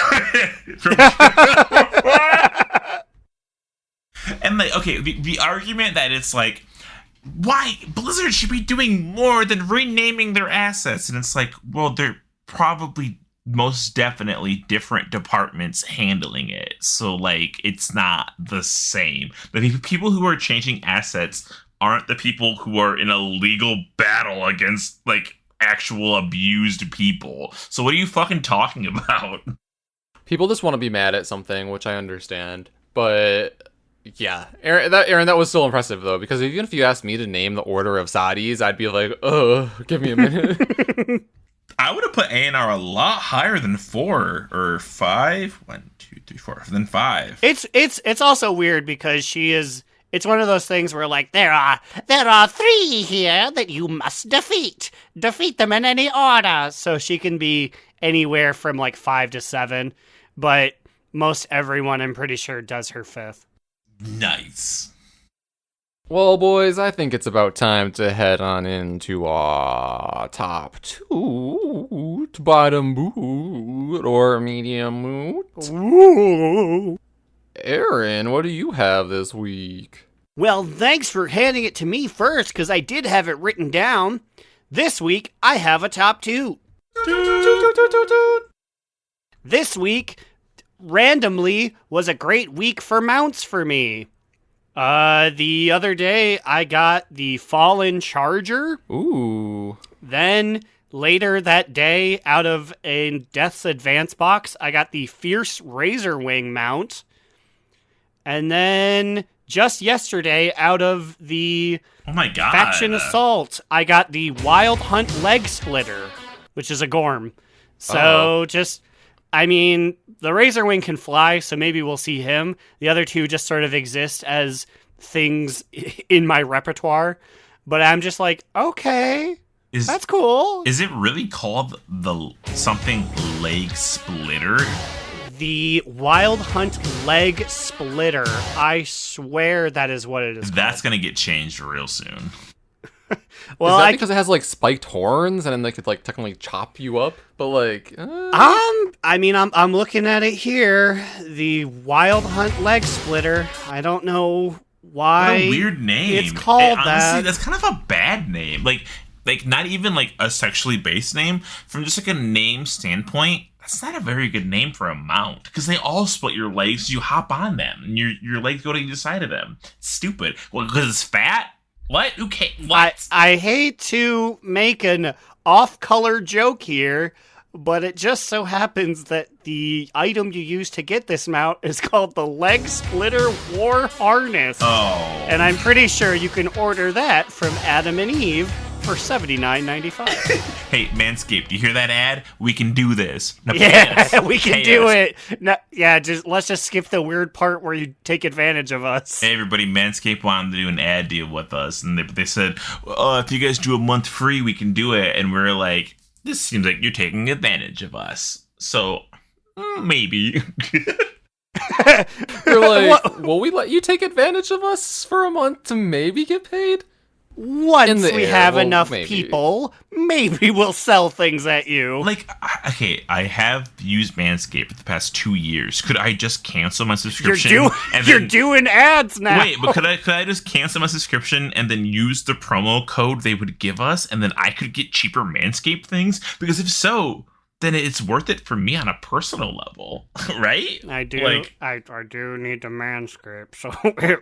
S2: And like, okay, the argument that it's like, why Blizzard should be doing more than renaming their assets, and it's like, well, they're probably most definitely different departments handling it, so like it's not the same. The people who are changing assets aren't the people who are in a legal battle against like actual abused people. So what are you fucking talking about?
S3: People just want to be mad at something, which I understand, but yeah, Aaron, that was still impressive though, because even if you asked me to name the order of Sadis, I'd be like, give me a minute.
S2: I would have put ANR a lot higher than 4 or 5. 1, 2, 3, 4. Than 5.
S4: It's also weird because she is. It's one of those things where like
S8: There are 3 here that you must defeat. Defeat them in any order.
S4: so she can be anywhere from like 5 to 7, but most everyone I'm pretty sure does her 5th.
S2: Nice.
S3: Well, boys, I think it's about time to head on into our top 2 to bottom boot or medium moot.
S4: Ooh.
S3: Aaron, what do you have this week?
S4: Well, thanks for handing it to me first, because I did have it written down. This week, I have a top 2. This week, randomly, was a great week for mounts for me. The other day, I got the Fallen Charger.
S3: Ooh.
S4: Then, later that day, out of a Death's Advance box, I got the Fierce Razor Wing mount. And then, just yesterday, out of the
S2: Oh my god.
S4: Faction Assault, I got the Wild Hunt Leg Splitter, which is a Gorm. So, I mean, the Razor Wing can fly, so maybe we'll see him. The other 2 just sort of exist as things in my repertoire. But I'm just like, okay, that's cool.
S2: Is it really called the something leg splitter?
S4: The Wild Hunt Leg Splitter. I swear that is what it is
S2: That's
S4: called.
S2: going to get changed real soon.
S3: Well, is that because it has like spiked horns and then they could like technically chop you up? But like,
S4: I mean, I'm looking at it here. The Wild Hunt Leg Splitter. I don't know why.
S2: What a weird name.
S4: It's called
S2: honestly,
S4: that.
S2: That's kind of a bad name. Like not even like a sexually based name. From just like a name standpoint, that's not a very good name for a mount, because they all split your legs. You hop on them, and your legs go to either side of them. It's stupid. Well, because it's fat. What? Okay. What?
S4: I hate to make an off-color joke here, but it just so happens that the item you use to get this mount is called the Leg Splitter War Harness.
S2: Oh.
S4: And I'm pretty sure you can order that from Adam and Eve for $79.95.
S2: Hey, Manscaped, you hear that ad? We can do this. Now pay
S4: Yeah,
S2: us.
S4: we can
S2: Pay
S4: do
S2: us.
S4: it. No, yeah, let's just skip the weird part where you take advantage of us.
S2: Hey, everybody, Manscaped wanted to do an ad deal with us, and they said, if you guys do a month free, we can do it. And we're like, this seems like you're taking advantage of us. So, maybe.
S3: You're like, will we let you take advantage of us for a month to maybe get paid?
S4: Once
S3: In the
S4: we
S3: air,
S4: have
S3: well,
S4: enough
S3: maybe.
S4: people, maybe we'll sell things at you.
S2: Like, okay, I have used Manscaped for the past 2 years. Could I just cancel my subscription?
S4: You're doing ads now.
S2: Wait, but could I just cancel my subscription and then use the promo code they would give us, and then I could get cheaper Manscaped things? Because if so, then it's worth it for me on a personal level, right?
S4: I do.
S2: Like,
S4: I do need to manscape, so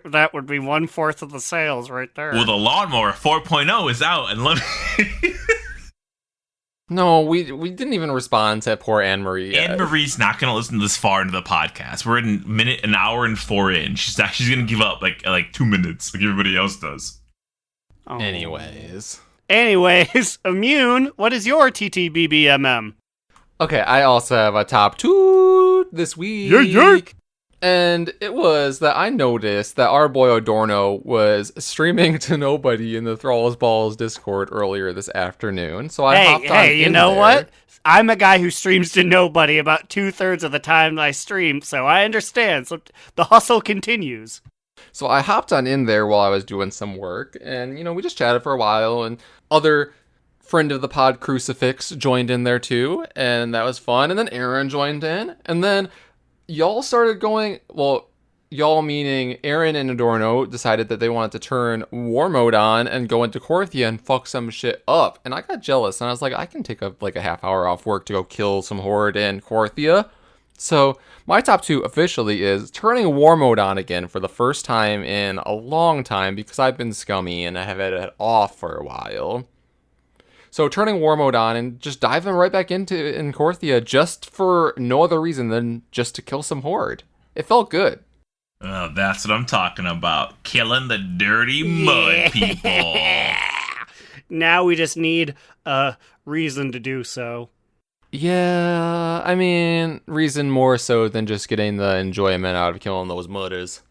S4: that would be 1/4 of the sales right there.
S2: well, the lawnmower 4.0 is out, and let me.
S3: No, we didn't even respond to poor Anne Marie.
S2: Anne Marie's not going to listen this far into the podcast. We're an hour and 4 in. She's going to give up like 2 minutes, like everybody else does.
S4: Oh.
S3: Anyways,
S4: Immune. What is your TTBBMM?
S3: okay, I also have a top 2 this week. And it was that I noticed that our boy Adorno was streaming to nobody in the Thralls Balls Discord earlier this afternoon. So I hopped on
S4: Hey, you
S3: in
S4: know
S3: there.
S4: what? I'm a guy who streams to nobody about 2/3 of the time I stream, so I understand. So the hustle continues.
S3: So I hopped on in there while I was doing some work, and we just chatted for a while, and other friend of the pod Crucifix joined in there too, and that was fun. And then Aaron joined in, and then y'all started going, well, y'all meaning Aaron and Adorno decided that they wanted to turn war mode on and go into Korthia and fuck some shit up. And I got jealous, and I was like, I can take a half hour off work to go kill some horde in Korthia. So my top 2 officially is turning war mode on again for the first time in a long time, because I've been scummy and I have had it off for a while. So turning war mode on and just diving right back into in Korthia just for no other reason than just to kill some horde. It felt good.
S2: Oh, that's what I'm talking about. Killing the dirty mud people.
S4: Now we just need a reason to do so.
S3: Yeah, I mean, reason more so than just getting the enjoyment out of killing those mudders.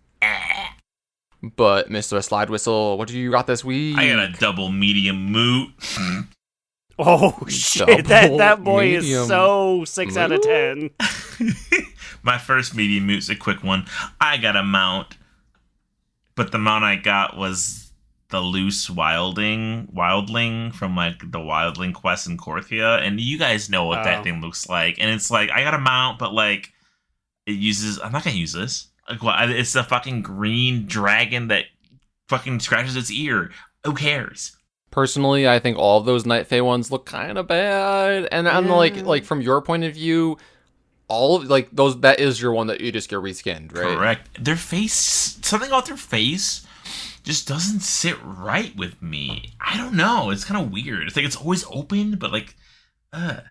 S3: But Mr. Slidewhistle, what do you got this week?
S2: I got a double medium moot.
S4: Oh shit! That boy is
S3: medium
S4: so 6 out of 10.
S2: My first medium moot's a quick one. I got a mount, but the mount I got was the loose wildling from like the wildling quest in Korthia, and you guys know what that thing looks like. And it's like I got a mount, but like it uses. I'm not gonna use this. Like what? It's a fucking green dragon that fucking scratches its ear. Who cares?
S3: Personally, I think all of those Night Fae ones look kind of bad, and I'm like from your point of view, all of like those, that is your one that you just get reskinned, right?
S2: Correct. Their face, something about their face just doesn't sit right with me. I don't know. It's kind of weird. It's like it's always open, but like, But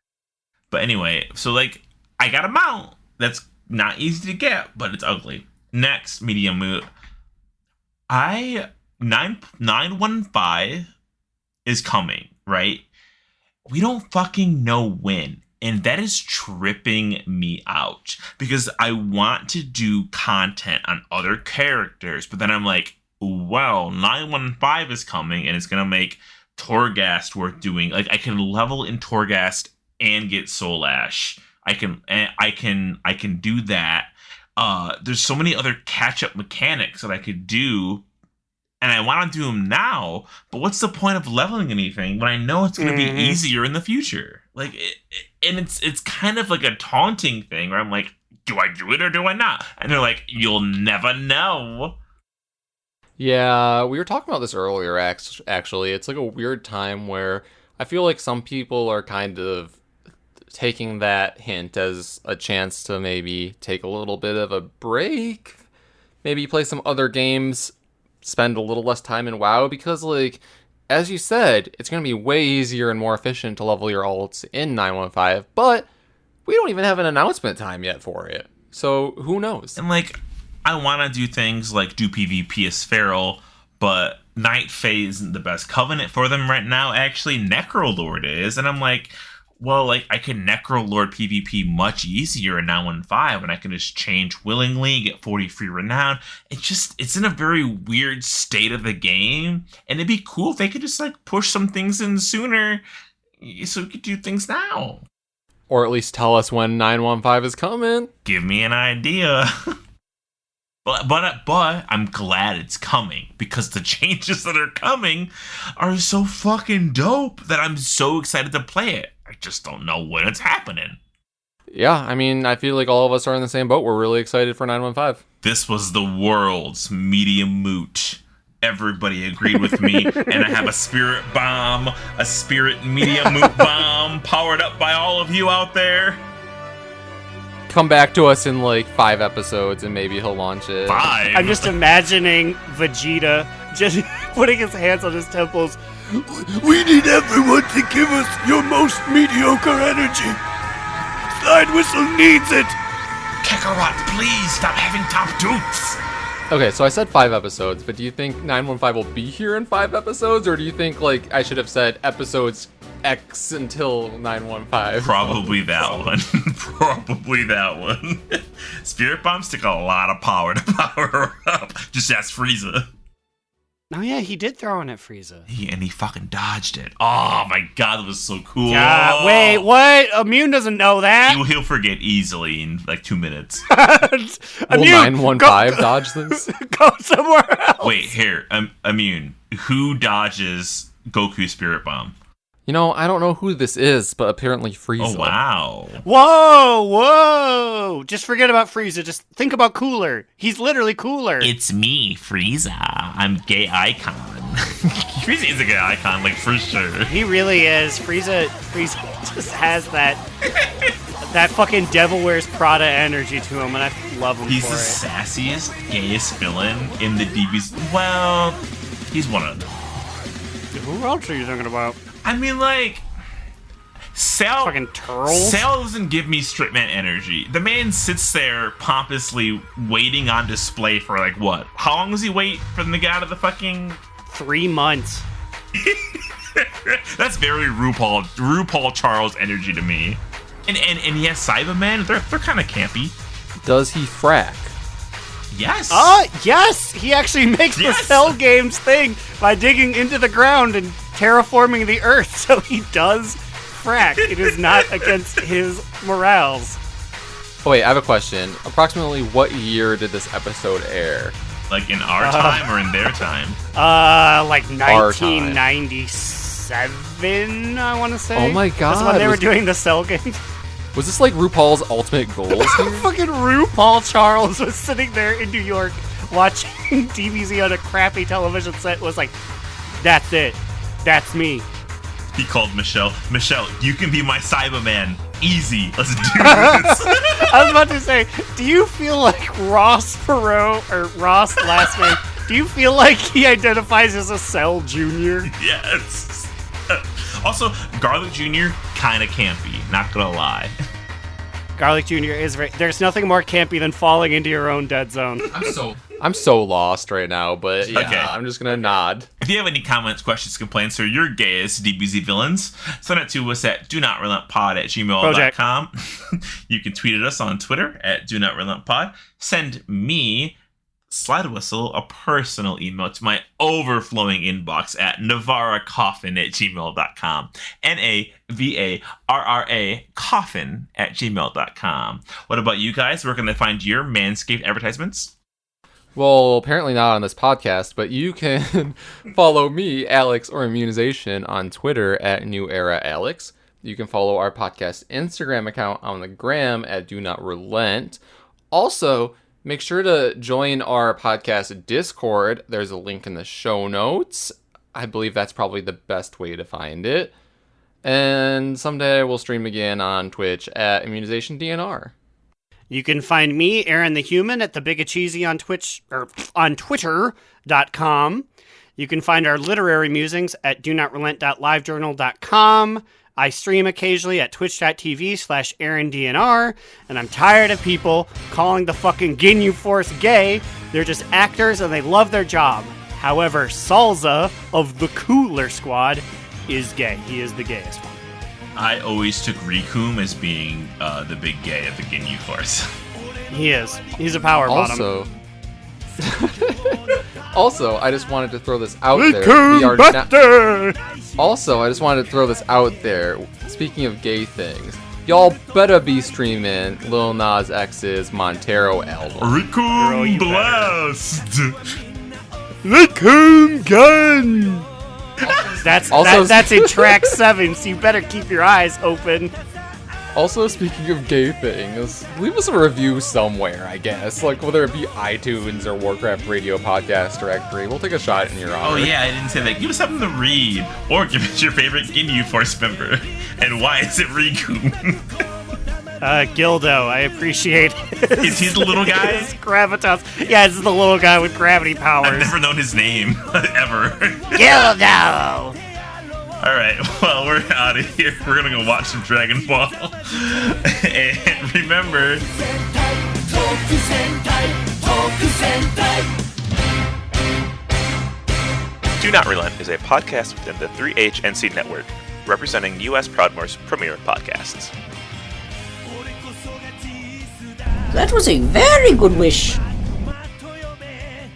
S2: anyway, so like I got a mount that's not easy to get, but it's ugly. Next, medium moot. 915 is coming, right? We don't fucking know when. And that is tripping me out because I want to do content on other characters, but then I'm like, well, 915 is coming and it's going to make Torghast worth doing. Like I can level in Torghast and get Soul Ash. I can do that. There's so many other catch-up mechanics that I could do, and I want to do them now, but what's the point of leveling anything when I know it's going to be easier in the future? Like, and it's kind of like a taunting thing where I'm like, do I do it or do I not? And they're like, you'll never know.
S3: Yeah, we were talking about this earlier, actually. It's like a weird time where I feel like some people are kind of taking that hint as a chance to maybe take a little bit of a break, maybe play some other games, spend a little less time in WoW, because like as you said, it's going to be way easier and more efficient to level your ults in 915, but we don't even have an announcement time yet for it. So who knows?
S2: And like, I want to do things like do PvP as Feral, but Night Fae isn't the best covenant for them right now. Actually, Necrolord is, and I'm like, well, like, I can Necrolord PvP much easier in 915 when I can just change willingly, get 40 free renown. It's in a very weird state of the game, and it'd be cool if they could just, like, push some things in sooner so we could do things now.
S3: Or at least tell us when 915 is coming.
S2: Give me an idea. But I'm glad it's coming, because the changes that are coming are so fucking dope that I'm so excited to play it. I just don't know when it's happening.
S3: Yeah, I mean, I feel like all of us are in the same boat. We're really excited for 915.
S2: This was the world's medium moot. Everybody agreed with me, and I have a spirit bomb, a spirit medium moot bomb, powered up by all of you out there.
S3: Come back to us in like 5 episodes and maybe he'll launch it.
S2: 5?
S4: I'm just imagining Vegeta just putting his hands on his temples.
S1: We need everyone to give us your most mediocre energy. Slidewhistle needs it.
S2: Kakarot, please stop having top dukes.
S3: Okay, so I said 5 episodes, but do you think 915 will be here in 5 episodes? Or do you think like I should have said episodes X until 915?
S2: Probably that one. Probably that one. Spirit bombs take a lot of power to power her up. Just ask Frieza.
S4: Oh yeah, he did throw in at Frieza.
S2: He fucking dodged it. Oh my god, that was so cool.
S4: Wait, what? Immune doesn't know that.
S2: He'll forget easily in like 2 minutes.
S3: Will 915 dodge this?
S4: Go somewhere else.
S2: Wait, here, Immune. Who dodges Goku's Spirit Bomb?
S3: You know, I don't know who this is, but apparently Frieza.
S2: Oh wow.
S4: Whoa! Just forget about Frieza. Just think about Cooler. He's literally Cooler.
S2: It's me, Frieza. I'm gay icon. Frieza is a gay icon, like, for sure.
S4: He really is. Frieza just has that fucking Devil Wears Prada energy to him, and I love him
S2: He's
S4: for
S2: the
S4: it.
S2: sassiest, gayest villain in the DBs. Well, he's one of them.
S4: Who else are you talking about?
S2: I mean, like, Cell
S4: Fucking Turles?
S2: Cell doesn't give me straight man energy. The man sits there pompously waiting on display for, like, what? How long does he wait for them to get out of the fucking...
S4: 3 months.
S2: That's very RuPaul Charles energy to me. And he has Cybermen. They're kind of campy.
S3: Does he frack?
S2: Yes.
S4: Yes! He actually makes the Cell Games thing by digging into the ground and terraforming the Earth, so he does frack. It is not against his morals.
S3: Oh wait, I have a question. Approximately what year did this episode air?
S2: Like in our time or in their time?
S4: Like
S3: Our time.
S4: 1997, I want to say.
S3: Oh my
S4: That's when
S3: God,
S4: they were
S3: was-
S4: doing the Cell Games.
S3: Was this like RuPaul's Ultimate Goals here?
S4: Fucking RuPaul Charles was sitting there in New York watching DBZ on a crappy television set, was like, that's it. That's me.
S2: He called Michelle. Michelle, you can be my Cyberman. Easy. Let's do this.
S4: I was about to say, do you feel like Ross Perot, or Ross last name, do you feel like he identifies as a Cell Jr.?
S2: Yes. Also, Garlic Jr. kind of campy. Not gonna lie.
S4: Garlic Jr. is very... There's nothing more campy than falling into your own dead zone.
S3: I'm so lost right now, but yeah,
S2: Okay.
S3: I'm just gonna nod.
S2: If you have any comments, questions, complaints, or your gayest DBZ villains, send it to us at donotrelenttpod@gmail.com. You can tweet at us on Twitter at donotrelenttpod. Send me, Slidewhistle, a personal email to my overflowing inbox at navaracoffin@gmail.com. NAVARRA coffin@gmail.com. What about you guys? Where can they find your Manscaped advertisements?
S3: Well, apparently not on this podcast, but you can follow me, Alex, or Immunization on Twitter at New Era Alex. You can follow our podcast Instagram account on the gram at Do Not Relent. Also, make sure to join our podcast Discord. There's a link in the show notes. I believe that's probably the best way to find it. And someday we'll stream again on Twitch at Immunization DNR.
S4: You can find me, Aaron the Human, at the Big Cheesy on Twitch, or on Twitter.com. You can find our literary musings at donotrelent.livejournal.com. I stream occasionally at twitch.tv/AaronDNR, and I'm tired of people calling the fucking Ginyu Force gay. They're just actors and they love their job. However, Salza of the Cooler Squad is gay. He is the gayest one.
S2: I always took Rikum as being the big gay of the Ginyu Force.
S4: He is. He's a power bottom.
S3: Also, I just wanted to throw this out there. Also, I just wanted to throw this out there. Speaking of gay things, y'all better be streaming Lil Nas X's Montero album.
S2: Rikum Blast!
S1: Rikum Gun!
S4: That's in track 7, so you better keep your eyes open.
S3: Also, speaking of gay things, leave us a review somewhere, I guess. Like, whether it be iTunes or Warcraft Radio Podcast Directory. We'll take a shot in your honor.
S2: Oh yeah, I didn't say that. Give us something to read. Or give us your favorite Ginyu Force member. And why is it Riku?
S4: Gildo, I appreciate it.
S2: Is he the little guy?
S4: His gravitas. Yeah, this is the little guy with gravity powers.
S2: I've never known his name, ever.
S8: Gildo!
S2: Alright, well, we're out of here. We're gonna go watch some Dragon Ball. And remember...
S9: Do Not Relent is a podcast within the 3HNC network, representing U.S. Proudmoore's premier podcasts.
S10: That was a very good wish.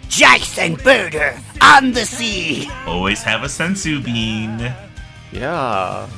S8: Jace and Birdo on the sea!
S2: Always have a sensu bean.
S3: Yeah.